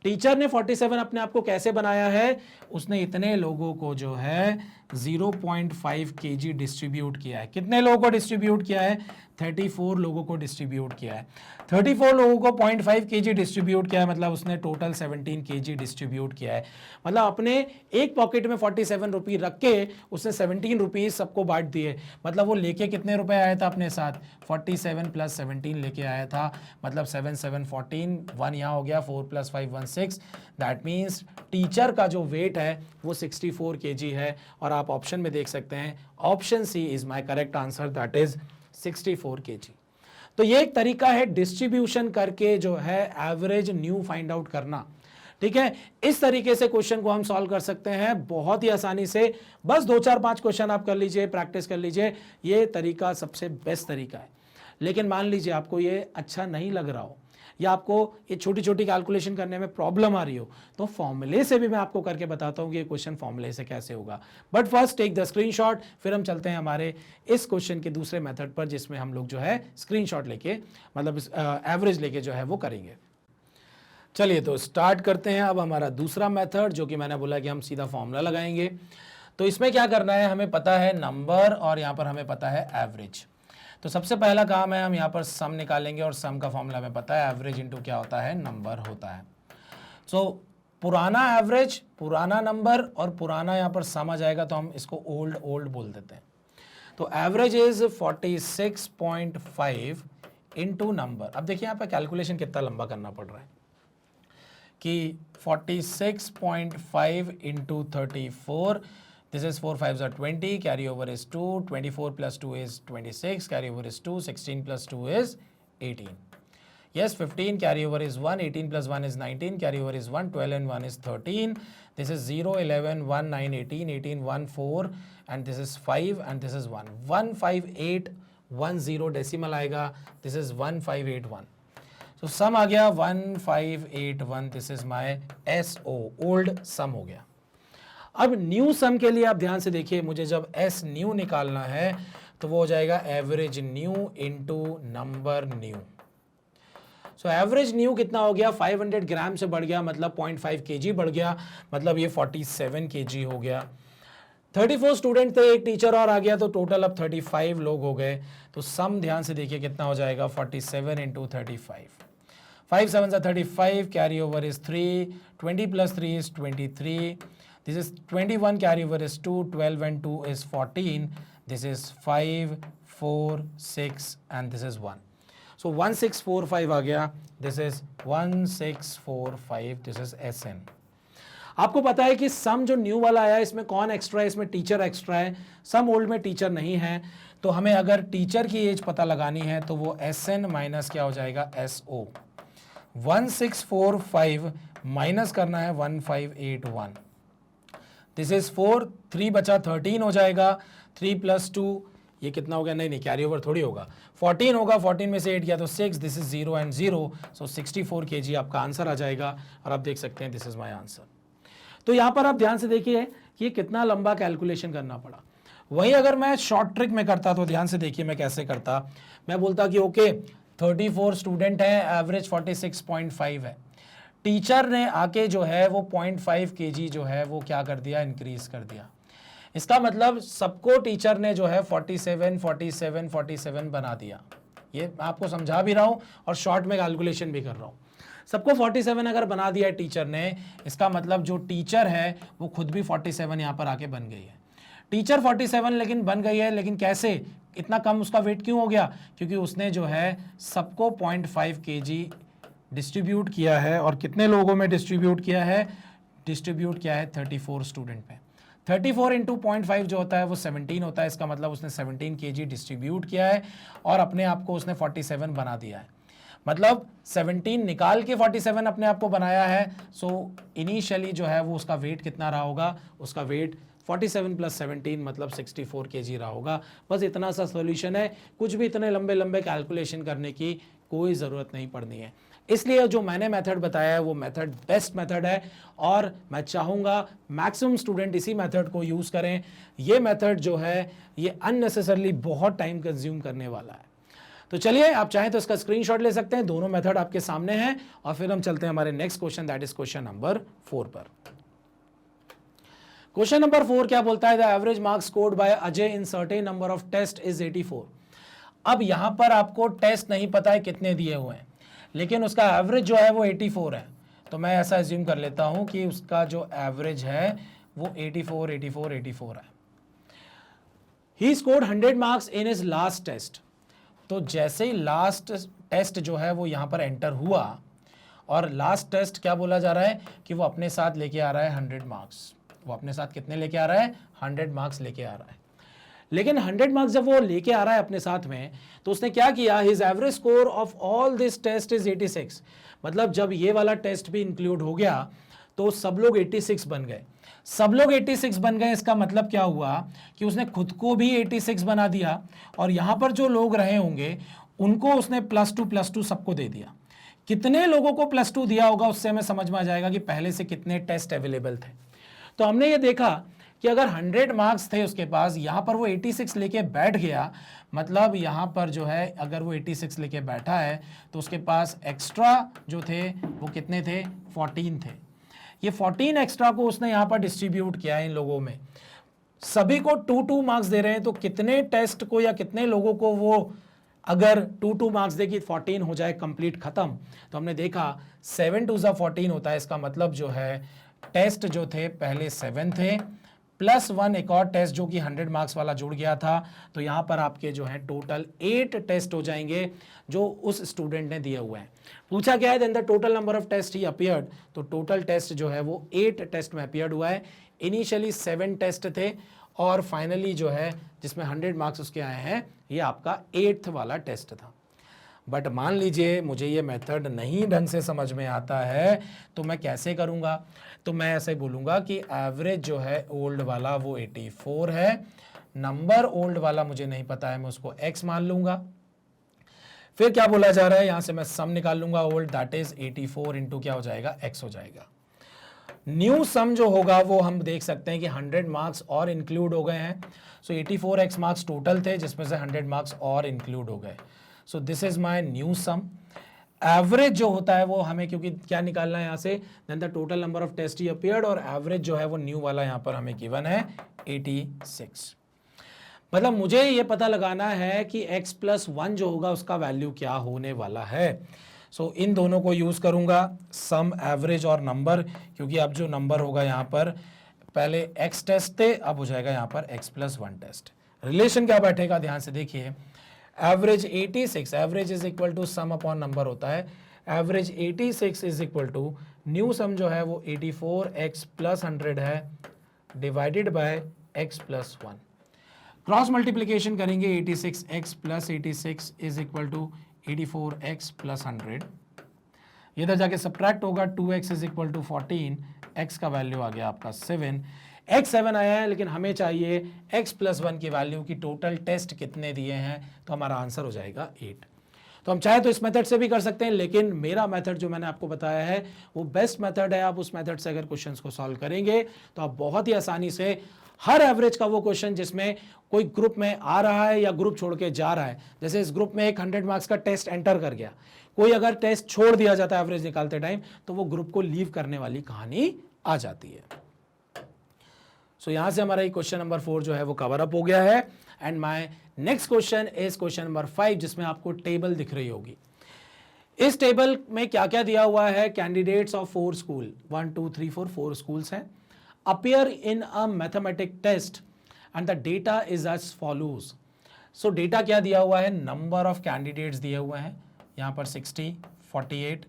टीचर ने 47 अपने आप को कैसे बनाया है, उसने इतने लोगों को जो है 0.5 kg डिस्ट्रीब्यूट किया है। कितने लोगों को डिस्ट्रीब्यूट किया है, 34 लोगों को डिस्ट्रीब्यूट किया है। 34 लोगों को 0.5 kg डिस्ट्रीब्यूट किया है, मतलब उसने टोटल 17 kg डिस्ट्रीब्यूट किया है। मतलब अपने एक पॉकेट में 47 रुपये रख के उसने 17 रुपीज़ सबको बांट दिए। मतलब वो लेके कितने रुपए आया था अपने साथ, 47 + 17 लेके आया था, मतलब 7 7 14, 1 यहाँ हो गया, 4 + 5 1 6। दैट मीन्स टीचर का जो वेट है वो 64 kg है। और आप ऑप्शन में देख सकते हैं, option C is my correct answer, that is 64 kg। तो ये एक तरीका है डिस्ट्रीब्यूशन करके जो है एवरेज न्यू फाइंड आउट करना। ठीक है, इस तरीके से क्वेश्चन को हम सॉल्व कर सकते हैं बहुत ही आसानी से। बस 2-4-5 क्वेश्चन आप कर लीजिए, प्रैक्टिस कर लीजिए, ये तरीका सबसे बेस्ट तरीका है। लेकिन मान लीजिए आपको ये अच्छा नहीं लग रहा हो, या आपको ये छोटी छोटी कैलकुलेशन करने में प्रॉब्लम आ रही हो, तो फॉर्मूले से भी मैं आपको करके बताता हूँ कि ये क्वेश्चन फॉर्मूले से कैसे होगा। But first take the screenshot, फिर हम चलते हैं हमारे इस क्वेश्चन के दूसरे मेथड पर, जिसमें हम लोग जो है स्क्रीनशॉट लेके, मतलब एवरेज लेके जो है वो करेंगे। चलिए तो स्टार्ट करते हैं अब हमारा दूसरा मेथड, जो कि मैंने बोला कि हम सीधा फॉर्मूला लगाएंगे। तो इसमें क्या करना है, हमें पता है नंबर और यहाँ पर हमें पता है एवरेज। तो सबसे पहला काम है हम यहाँ पर सम निकालेंगे, और सम का फॉर्मूला हमें पता है, एवरेज इंटू क्या होता है, नंबर होता है। सो पुराना एवरेज, पुराना नंबर और पुराना यहाँ पर सम आ जाएगा, तो हम इसको ओल्ड ओल्ड बोल देते हैं। तो एवरेज इज 46.5 इंटू नंबर। अब देखिए यहाँ पर कैलकुलेशन कितना लंबा करना पड़ रहा है कि 46.5 into 34, this is 4 5s are 20, carry over is 2, 24 plus 2 is 26, carry over is 2, 16 plus 2 is 18. Yes, 15, carry over is 1, 18 plus 1 is 19, carry over is 1, 12 and 1 is 13. This is 0, 11, 1, 9, 18, 18, 1, 4, and this is 5, and this is 1. 15810 decimal आएगा, this is 1581. So sum आ गया 1581, this is my SO, old sum हो गया। अब new सम के लिए आप ध्यान से देखिए, मुझे जब एस न्यू निकालना है तो वो हो जाएगा average new into number new. So average new कितना हो गया, 500 ग्राम से बढ़ गया, मतलब 0.5 kg बढ़ गया, मतलब ये 47 kg हो गया। 34 स्टूडेंट थे, एक टीचर और आ गया, तो टोटल अब 35 लोग हो गए। तो सम ध्यान से देखिए कितना हो जाएगा, 47 into 35, 5 7 35, carry over is 3, 20 plus 3 is 23, this is 21, carry over is 2, 12 and 2 is 14, this is 5 4 6 and this is 1. सो 1645 आ गया. This is 1645. This is SN. आपको पता है कि सम जो न्यू वाला आया इसमें कौन एक्स्ट्रा है? इसमें टीचर एक्स्ट्रा है. सम ओल्ड में टीचर नहीं है, तो हमें अगर टीचर की एज पता लगानी है तो वो SN माइनस क्या हो जाएगा? SO. 1645 माइनस करना है 1581. This is 4. 3 बचा 13 हो जाएगा. 3 + 2 ये कितना हो गया? नहीं कैरी ओवर थोड़ी होगा. 14 होगा. 14 में से 8 गया तो 6. This is 0 and 0. So 64 kg आपका आंसर आ जाएगा. और आप देख सकते हैं दिस इज माय आंसर. तो यहाँ पर आप ध्यान से देखिए कि ये कितना लंबा कैलकुलेशन करना पड़ा. वहीं अगर मैं शॉर्ट ट्रिक में करता तो ध्यान से देखिए मैं कैसे करता. मैं बोलता कि ओके 34 स्टूडेंट है, एवरेज 46.5 है. टीचर ने आके जो है वो 0.5 kg जो है वो क्या कर दिया? इंक्रीज कर दिया. इसका मतलब सबको टीचर ने जो है 47 47 47 बना दिया. ये मैं आपको समझा भी रहा हूँ और शॉर्ट में कैलकुलेशन भी कर रहा हूँ. सबको 47 अगर बना दिया है टीचर ने, इसका मतलब जो टीचर है वो खुद भी 47 यहाँ पर आके बन गई है. टीचर 47 लेकिन बन गई है, लेकिन कैसे? इतना कम उसका वेट क्यों हो गया? क्योंकि उसने जो है सबको 0.5 kg डिस्ट्रीब्यूट किया है. और कितने लोगों में डिस्ट्रीब्यूट किया है? डिस्ट्रीब्यूट किया है 34 स्टूडेंट पे. 34 इंटू 0.5 जो होता है वो 17 होता है. इसका मतलब उसने 17 kg डिस्ट्रीब्यूट किया है और अपने आप को उसने 47 बना दिया है. मतलब 17 निकाल के 47 अपने आप को बनाया है. सो इनिशियली जो है वो उसका वेट कितना रहा होगा? उसका वेट 47 + 17 मतलब 64 kg रहा होगा. बस इतना सा सॉल्यूशन है. कुछ भी इतने लंबे लंबे कैलकुलेशन करने की कोई ज़रूरत नहीं पड़नी है. इसलिए जो मैंने मेथड बताया है वो मेथड बेस्ट मेथड है और मैं चाहूँगा मैक्सिमम स्टूडेंट इसी मेथड को यूज़ करें. ये मेथड जो है ये अननेसेसरली बहुत टाइम कंज्यूम करने वाला है. तो चलिए आप चाहें तो इसका स्क्रीनशॉट ले सकते हैं. दोनों मेथड आपके सामने हैं और फिर हम चलते हैं हमारे next question, that is question number 4 पर. क्वेश्चन नंबर 4 क्या बोलता है? The average marks scored by Ajay in certain number of test is 84. अब यहां पर आपको टेस्ट नहीं पता है कितने दिए हुए हैं, लेकिन उसका एवरेज जो है वो 84 है. तो मैं ऐसा एज्यूम कर लेता हूं कि उसका जो एवरेज है वो 84 84 84 है. He scored 100 marks in his last test. तो जैसे ही लास्ट टेस्ट जो है वो यहाँ पर एंटर हुआ, और लास्ट टेस्ट क्या बोला जा रहा है कि वो अपने साथ लेके आ रहा है 100 मार्क्स. वो अपने साथ कितने लेके आ रहा है? 100 मार्क्स लेके आ रहा है. लेकिन 100 मार्क्स जब वो लेके आ रहा है अपने साथ में, तो उसने क्या किया? His average score of all this test is 86. मतलब जब ये वाला टेस्ट भी इंक्लूड हो गया तो सब लोग 86 बन गए. सब लोग 86 बन गए. इसका मतलब क्या हुआ कि उसने खुद को भी 86 बना दिया और यहां पर जो लोग रहे होंगे उनको उसने +2 सबको दे दिया. कितने लोगों को +2 दिया होगा उससे हमें समझ में आ जाएगा कि पहले से कितने टेस्ट अवेलेबल थे. तो हमने ये देखा कि अगर 100 मार्क्स थे उसके पास, यहां पर वो 86 लेके बैठ गया. मतलब यहां पर जो है अगर वो 86 लेके बैठा है तो उसके पास एक्स्ट्रा जो थे वो कितने थे? 14 थे. ये 14 एक्स्ट्रा को उसने यहाँ पर डिस्ट्रीब्यूट किया है इन लोगों में. सभी को 2 मार्क्स दे रहे हैं. तो कितने टेस्ट को या कितने लोगों को वो अगर 2 मार्क्स देगी 14 हो जाए कंप्लीट खत्म. तो हमने देखा 7 2 14 होता है. इसका मतलब जो है टेस्ट जो थे पहले 7 थे +1 एक और टेस्ट जो कि 100 मार्क्स वाला जुड़ गया था. तो यहाँ पर आपके जो है टोटल 8 टेस्ट हो जाएंगे जो उस स्टूडेंट ने दिए हुए हैं. पूछा क्या है? Then the total number of test he appeared. तो टोटल टेस्ट जो है वो 8 टेस्ट में अपीयर्ड हुआ है. इनिशियली 7 टेस्ट थे और फाइनली जो है जिसमें 100 मार्क्स उसके आए हैं ये आपका 8th वाला टेस्ट था. बट मान लीजिए मुझे ये मेथड नहीं ढंग से समझ में आता है तो मैं कैसे करूँगा? तो मैं ऐसे बोलूँगा कि एवरेज जो है ओल्ड वाला वो 84 है. नंबर ओल्ड वाला मुझे नहीं पता है, मैं उसको x मान लूँगा. फिर क्या बोला जा रहा है? यहाँ से मैं सम निकाल लूँगा ओल्ड, दैट इज 84 इंटू क्या हो जाएगा? x हो जाएगा. न्यू सम जो होगा वो हम देख सकते हैं कि 100 मार्क्स और इंक्लूड हो गए हैं. सो 84x मार्क्स टोटल थे जिसमें से 100 मार्क्स और इंक्लूड हो गए. So this is my new sum. Average जो होता है वो हमें क्योंकि क्या निकालना है यहाँ से? Then the total number of test he appeared, और एवरेज जो है वो न्यू वाला यहाँ पर हमें गिवन है 86. मतलब मुझे ये पता लगाना है कि x + 1 जो होगा उसका वैल्यू क्या होने वाला है. सो इन दोनों को यूज करूंगा, सम, एवरेज और नंबर, क्योंकि अब जो नंबर होगा यहाँ पर पहले x टेस्ट थे अब हो जाएगा यहाँ पर x + 1 टेस्ट. रिलेशन क्या बैठेगा, ध्यान से देखिए, average 86, average is equal to sum upon number होता है, average 86 is equal to new sum जो है वो 84x प्लस 100 है divided by x plus 1। Cross multiplication करेंगे, 86x plus 86 is equal to 84x plus 100, ये इधर जाके सब्ट्रैक्ट होगा, 2x is equal to 14, x का वैल्यू आ गया आपका 7, x 7 आया है, लेकिन हमें चाहिए x प्लस 1 की वैल्यू की टोटल टेस्ट कितने दिए हैं, तो हमारा आंसर हो जाएगा 8। तो हम चाहे तो इस मेथड से भी कर सकते हैं, लेकिन मेरा मेथड जो मैंने आपको बताया है वो बेस्ट मेथड है। आप उस मेथड से अगर क्वेश्चंस को सॉल्व करेंगे तो आप बहुत ही आसानी से हर एवरेज का वो क्वेश्चन जिसमें कोई ग्रुप में आ रहा है या ग्रुप छोड़ के जा रहा है, जैसे इस ग्रुप में एक 100 मार्क्स का टेस्ट एंटर कर गया, कोई अगर टेस्ट छोड़ दिया जाता है एवरेज निकालते टाइम तो वो ग्रुप को लीव करने वाली कहानी आ जाती है। सो यहां से हमारा क्वेश्चन नंबर 4 जो है वो कवर अप हो गया है। And my next question is question number 5, जिसमें आपको टेबल दिख रही होगी। इस टेबल में क्या क्या दिया हुआ है, कैंडिडेट्स ऑफ 4 स्कूल, 1 2 3 4 स्कूल्स हैं, appear in a mathematic test and the data is as follows। so data क्या दिया हुआ है, number of candidates दिए हुए हैं, यहाँ पर 60, 48,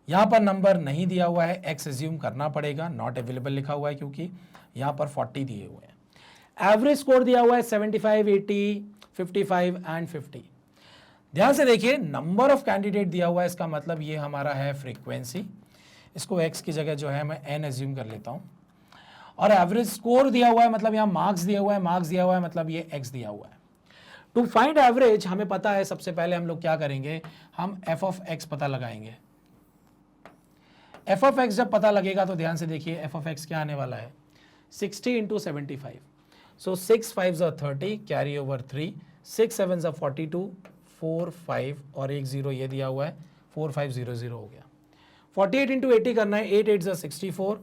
यहाँ पर नंबर नहीं दिया हुआ है, x assume करना पड़ेगा, not available लिखा हुआ है क्योंकि यहाँ पर 40 दिए हुए हैं। एवरेज स्कोर दिया हुआ है 75, 80, 55 एंड 50। ध्यान से देखिए, नंबर ऑफ कैंडिडेट दिया हुआ है, इसका मतलब ये हमारा है फ्रीक्वेंसी, इसको x की जगह जो है मैं n assume कर लेता हूँ, और एवरेज स्कोर दिया हुआ है मतलब यहाँ मार्क्स दिया हुआ है, मार्क्स दिया हुआ है मतलब ये x दिया हुआ है। टू फाइंड एवरेज हमें पता है, सबसे पहले हम लोग क्या करेंगे, हम f ऑफ x पता लगाएंगे। f ऑफ x जब पता लगेगा तो ध्यान से देखिए, f ऑफ x क्या आने वाला है, 60 इंटू 75, सो 6 5 30, कैरी ओवर 3, 6 7 42, 4 5 और एक 0 ये दिया हुआ है, 4500 हो गया। 48 इंटू 80 करना है, 8 8 64,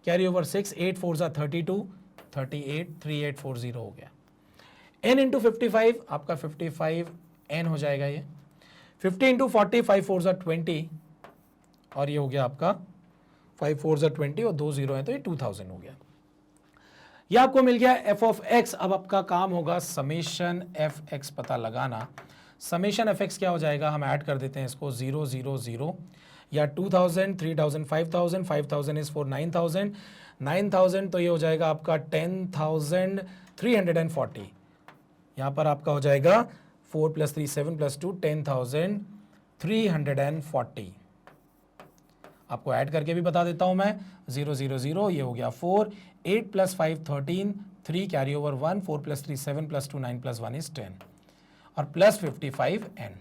कैरी ओवर 6, 8 4 32, 38, 3840 हो गया। n इंटू 55 आपका 55 n हो जाएगा, ये 50 इंटू 40, 5 4 20 और ये हो गया आपका 5 4 20 और 2 0 है तो ये 2000 हो गया। ये आपको मिल गया f ऑफ x। अब आपका काम होगा समेशन एफ एक्स पता लगाना। समेशन एफ एक्स क्या हो जाएगा, हम ऐड कर देते हैं इसको, 0 0 0 या 2000, 3000, 5000, 5000 इज फॉर 9000, 9000 तो ये हो जाएगा आपका 10340। यहाँ पर आपका हो जाएगा 4 + 3 7 + 2 10340। आपको ऐड करके भी बता देता हूँ मैं, 0 0 0 ये हो गया 4, 8 + 5 13, 3 कैरी ओवर 1, 4 + 3 7 + 2 9 + 1 इज 10 और प्लस 55n।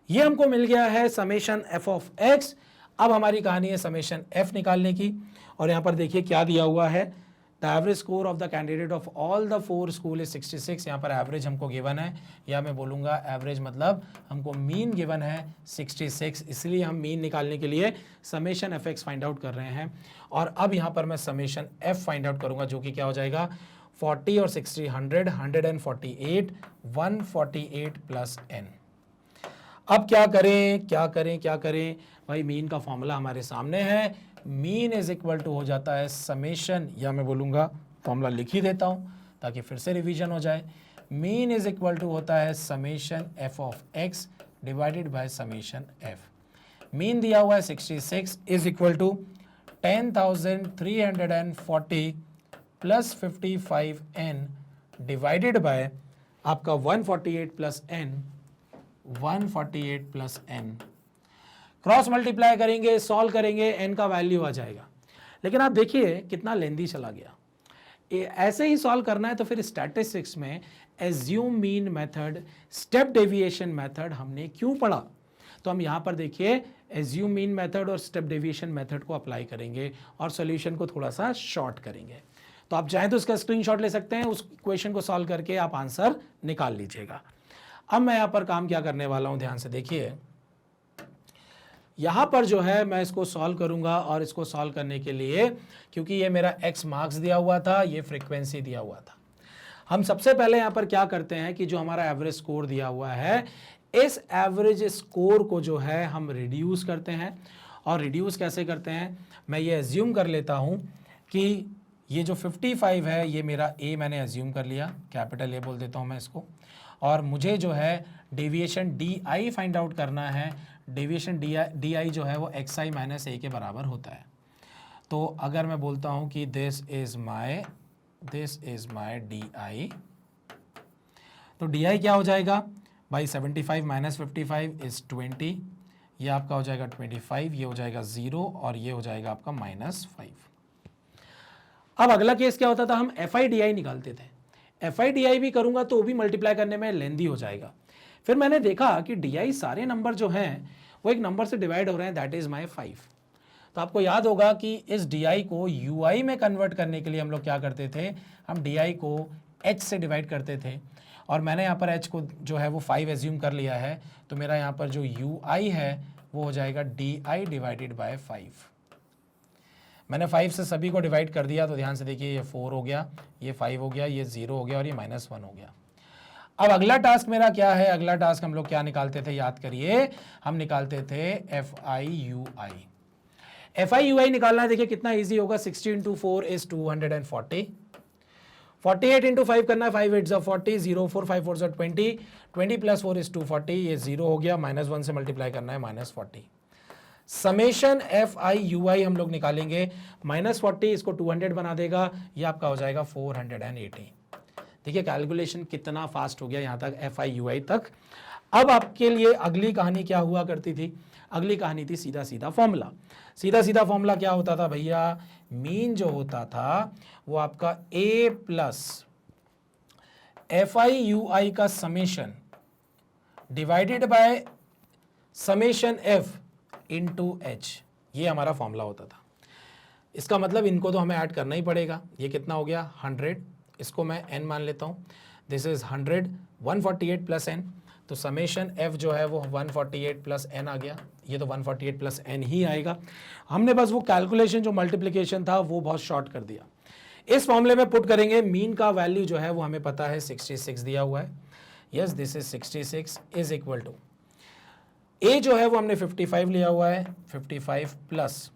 ये हमको मिल गया है समेशन f ऑफ x। अब हमारी कहानी है समेशन f निकालने की, और यहाँ पर देखिए क्या दिया हुआ है, the average score of the candidate of all the 4 school is 66। यहाँ पर एवरेज हमको गिवन है, या मैं बोलूँगा एवरेज मतलब हमको मीन गिवन है 66, इसलिए हम मीन निकालने के लिए summation f x find out कर रहे हैं। और अब यहाँ पर मैं समेशन f फाइंड आउट करूँगा, जो कि क्या हो जाएगा, 40 और 60 100, 148, 148 प्लस n। अब क्या करें क्या करें क्या करें भाई, मीन का फॉर्मूला हमारे सामने है, मीन इज इक्वल टू हो जाता है समेशन, या मैं बोलूँगा फॉर्मूला लिख ही देता हूँ ताकि फिर से रिवीजन हो जाए। मीन इज इक्वल टू होता है summation F of X divided by summation F. Mean दिया हुआ है 66 is equal to 10340 plus 55n divided by आपका 148 plus n, 148 plus n। Cross multiply करेंगे, सॉल्व करेंगे, n का वैल्यू आ जाएगा। लेकिन आप देखिए कितना लेंदी चला गया। ऐसे ही सॉल्व करना है तो फिर स्टैटिस्टिक्स में assume mean method, step deviation method हमने क्यों पढ़ा, तो हम यहाँ पर देखिए एज्यूम मीन मेथड और स्टेप डेविएशन मेथड को अप्लाई करेंगे और सॉल्यूशन को थोड़ा सा शॉर्ट करेंगे। तो आप चाहें तो इसका स्क्रीनशॉट ले सकते हैं, उस क्वेश्चन को सॉल्व करके आप आंसर निकाल लीजिएगा। अब मैं यहाँ पर काम क्या करने वाला हूँ, ध्यान से देखिए। यहाँ पर जो है मैं इसको सॉल्व करूँगा, और इसको सॉल्व करने के लिए क्योंकि ये मेरा x मार्क्स दिया हुआ था, ये फ्रीक्वेंसी दिया हुआ था, हम सबसे पहले यहाँ पर क्या करते हैं कि जो हमारा एवरेज स्कोर दिया हुआ है, इस एवरेज स्कोर को जो है हम रिड्यूस करते हैं। और रिड्यूस कैसे करते हैं, मैं ये एज्यूम कर लेता हूँ कि ये जो 55 है ये मेरा ए मैंने एज्यूम कर लिया, कैपिटल ए बोल देता हूँ मैं इसको, और मुझे जो है deviation D I find out करना है। डेविएशन डी आई जो है वो एक्स आई माइनस ए के बराबर होता है। तो अगर मैं बोलता हूँ कि this is my D I, तो डी आई क्या हो जाएगा भाई, 75 माइनस 55 इज़ 20, ये आपका हो जाएगा 25, ये हो जाएगा 0 और ये हो जाएगा आपका -5। अब अगला केस क्या होता था, हम एफ आई डी आई निकालते थे। एफ आई डी आई भी करूंगा तो भी मल्टीप्लाई करने में लेंदी हो जाएगा। फिर मैंने देखा कि डी आई सारे नंबर जो हैं वो एक नंबर से डिवाइड हो रहे हैं, दैट इज़ माई 5। तो आपको याद होगा कि इस डी आई को यू आई में कन्वर्ट करने के लिए हम लोग क्या करते थे, हम डी आई को एच से डिवाइड करते थे, और मैंने यहाँ पर एच को जो है वो 5 एज्यूम कर लिया है। तो मेरा यहाँ पर जो यू आई है वो हो जाएगा डी आई डिवाइडेड बाय 5। मैंने 5 से सभी को डिवाइड कर दिया, तो ध्यान से देखिए, ये 4 हो गया, ये 5 हो गया, ये 0 हो गया और ये -1 हो गया। अब अगला टास्क मेरा क्या है, अगला टास्क हम लोग क्या निकालते थे, याद करिए, हम निकालते थे F I U I. F I U I निकालना है, देखिए कितना ईजी होगा, 60 इंटू 4 इज 240, 48 इंटू 5 करना है, 5 8 ज़ा 40, 0 4 5 4 ज़ा 20, 20 प्लस 4 इज 240, ये 0 हो गया, -1 से मल्टीप्लाई करना है, -40। समेशन एफ आई यू आई हम लोग निकालेंगे, -40 इसको 200 बना देगा, ये आपका हो जाएगा 480। देखिए कैलकुलेशन कितना फास्ट हो गया यहाँ तक, एफ आई यू आई तक। अब आपके लिए अगली कहानी क्या हुआ करती थी, अगली कहानी थी सीधा सीधा फॉर्मूला। सीधा सीधा फॉर्मूला क्या होता था भैया, मीन जो होता था वो आपका ए प्लस एफ आई यू आई का summation divided by summation F into H, ये हमारा फॉर्मूला होता था। इसका मतलब इनको तो हमें ऐड करना ही पड़ेगा। ये कितना हो गया 100, इसको मैं n मान लेता हूँ, दिस इज 100, 148 प्लस n, तो समेशन f जो है वो 148 प्लस n आ गया, ये तो 148 प्लस n ही आएगा। हमने बस वो कैलकुलेशन जो मल्टीप्लिकेशन था वो बहुत शॉर्ट कर दिया। इस फॉर्मूले में पुट करेंगे, मीन का वैल्यू जो है वो हमें पता है 66 दिया हुआ है, yes this is 66 is equal to a जो है वो हमने 55 लिया हुआ है, 55 प्लस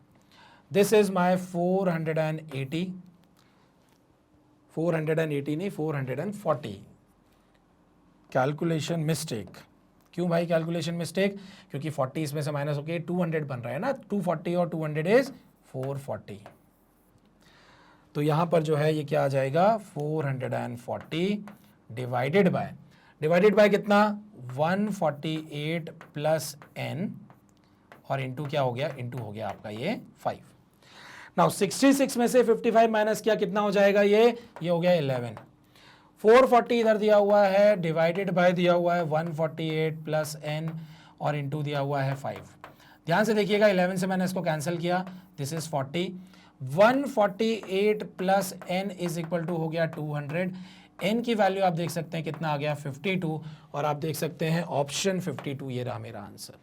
दिस इज माई 480, 480 नहीं 440, कैलकुलेशन मिस्टेक। क्यों भाई कैलकुलेशन मिस्टेक, क्योंकि 40 इसमें से माइनस होके 200 बन रहा है ना, 240 और 200 इज 440। तो यहां पर जो है ये क्या आ जाएगा 440 डिवाइडेड बाय कितना 148 प्लस n और इंटू क्या हो गया, इंटू हो गया आपका ये 5। नाउ 66 में से 55 माइनस किया, कितना हो जाएगा ये हो गया 11। 440 इधर दिया हुआ है, डिवाइडेड बाय दिया हुआ है 148 प्लस n और इंटू दिया हुआ है 5। ध्यान से देखिएगा, 11 से मैंने इसको कैंसिल किया, this is 40, 148 plus n is equal to हो गया 200। n की वैल्यू आप देख सकते हैं कितना आ गया 52, और आप देख सकते हैं ऑप्शन 52 ये रहा मेरा आंसर।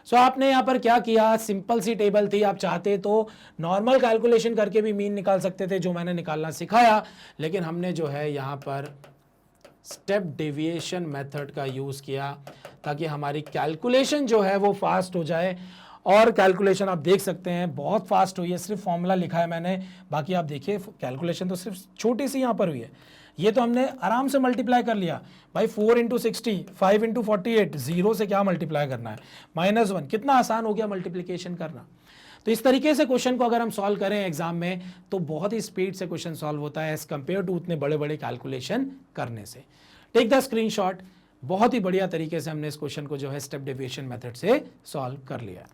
सो आपने यहाँ पर क्या किया, सिंपल सी टेबल थी, आप चाहते तो नॉर्मल कैलकुलेशन करके भी मीन निकाल सकते थे जो मैंने निकालना सिखाया, लेकिन हमने जो है यहाँ पर स्टेप डेविएशन मेथड का यूज़ किया ताकि हमारी कैलकुलेशन जो है वो फास्ट हो जाए। और कैलकुलेशन आप देख सकते हैं बहुत फास्ट हुई है, सिर्फ फॉर्मूला लिखा है मैंने, बाकी आप देखिए कैलकुलेशन तो सिर्फ छोटी सी यहाँ पर हुई है। ये तो हमने आराम से मल्टीप्लाई कर लिया भाई, 4 इंटू 60, 5 इंटू 48, 0 से क्या मल्टीप्लाई करना है -1, कितना आसान हो गया मल्टीप्लिकेशन करना। तो इस तरीके से क्वेश्चन को अगर हम सॉल्व करें एग्जाम में तो बहुत ही स्पीड से क्वेश्चन सॉल्व होता है एज कंपेयर टू उतने बड़े बड़े कैलकुलेशन करने से। टेक द स्क्रीनशॉट, बहुत ही बढ़िया तरीके से हमने इस क्वेश्चन को जो है स्टेप डेविएशन मेथड से सॉल्व कर लिया।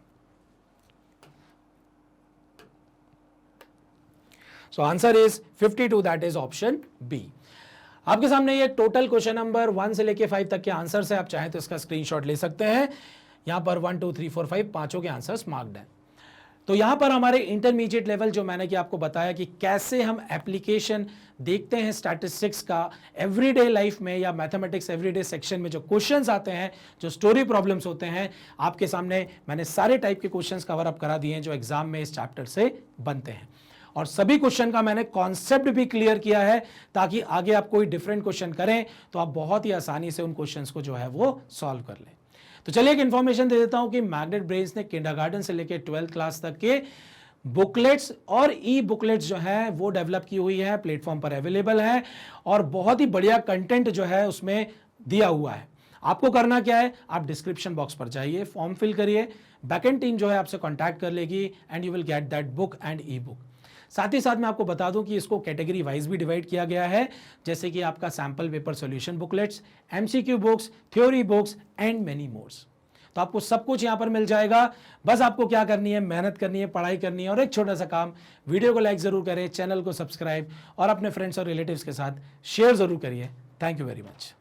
So answer is 52, that is option B. आपके सामने ये टोटल क्वेश्चन नंबर 1 से लेके 5 तक के आंसर्स है, आप चाहें तो इसका स्क्रीनशॉट ले सकते हैं। यहां पर 1 2 3 4 5 पांचों के आंसर्स मार्क्ड हैं। तो यहां पर हमारे इंटरमीडिएट लेवल जो मैंने कि आपको बताया कि कैसे हम एप्लीकेशन देखते हैं स्टैटिस्टिक्स का एवरीडे लाइफ में या मैथमेटिक्स एवरीडे सेक्शन में, जो क्वेश्चंस आते हैं, जो स्टोरी प्रॉब्लम्स होते हैं, आपके सामने मैंने सारे टाइप के क्वेश्चंस कवर अप करा दिए हैं जो एग्जाम में इस चैप्टर से बनते हैं। और सभी क्वेश्चन का मैंने कॉन्सेप्ट भी क्लियर किया है ताकि आगे आप कोई डिफरेंट क्वेश्चन करें तो आप बहुत ही आसानी से उन क्वेश्चंस को जो है वो सॉल्व कर लें। तो चलिए एक इन्फॉर्मेशन दे देता हूं कि मैग्नेट ब्रेन्स ने किंडरगार्टन से लेकर 12th क्लास तक के बुकलेट्स और ई बुकलेट्स जो है वो डेवलप की हुई है, प्लेटफॉर्म पर अवेलेबल है और बहुत ही बढ़िया कंटेंट जो है उसमें दिया हुआ है। आपको करना क्या है, आप डिस्क्रिप्शन बॉक्स पर जाइए, फॉर्म फिल करिए, बैकएंड टीम जो है आपसे कांटेक्ट कर लेगी and you will get that book and E book. साथ ही साथ मैं आपको बता दूं कि इसको कैटेगरी वाइज भी डिवाइड किया गया है, जैसे कि आपका sample paper solution booklets, MCQ books, theory books and many mores. तो आपको सब कुछ यहां पर मिल जाएगा। बस आपको क्या करनी है, मेहनत करनी है, पढ़ाई करनी है और एक छोटा सा काम, वीडियो को लाइक जरूर करें, चैनल को सब्सक्राइब और अपने फ्रेंड्स और रिलेटिव्स के साथ शेयर जरूर करिए। Thank you very much.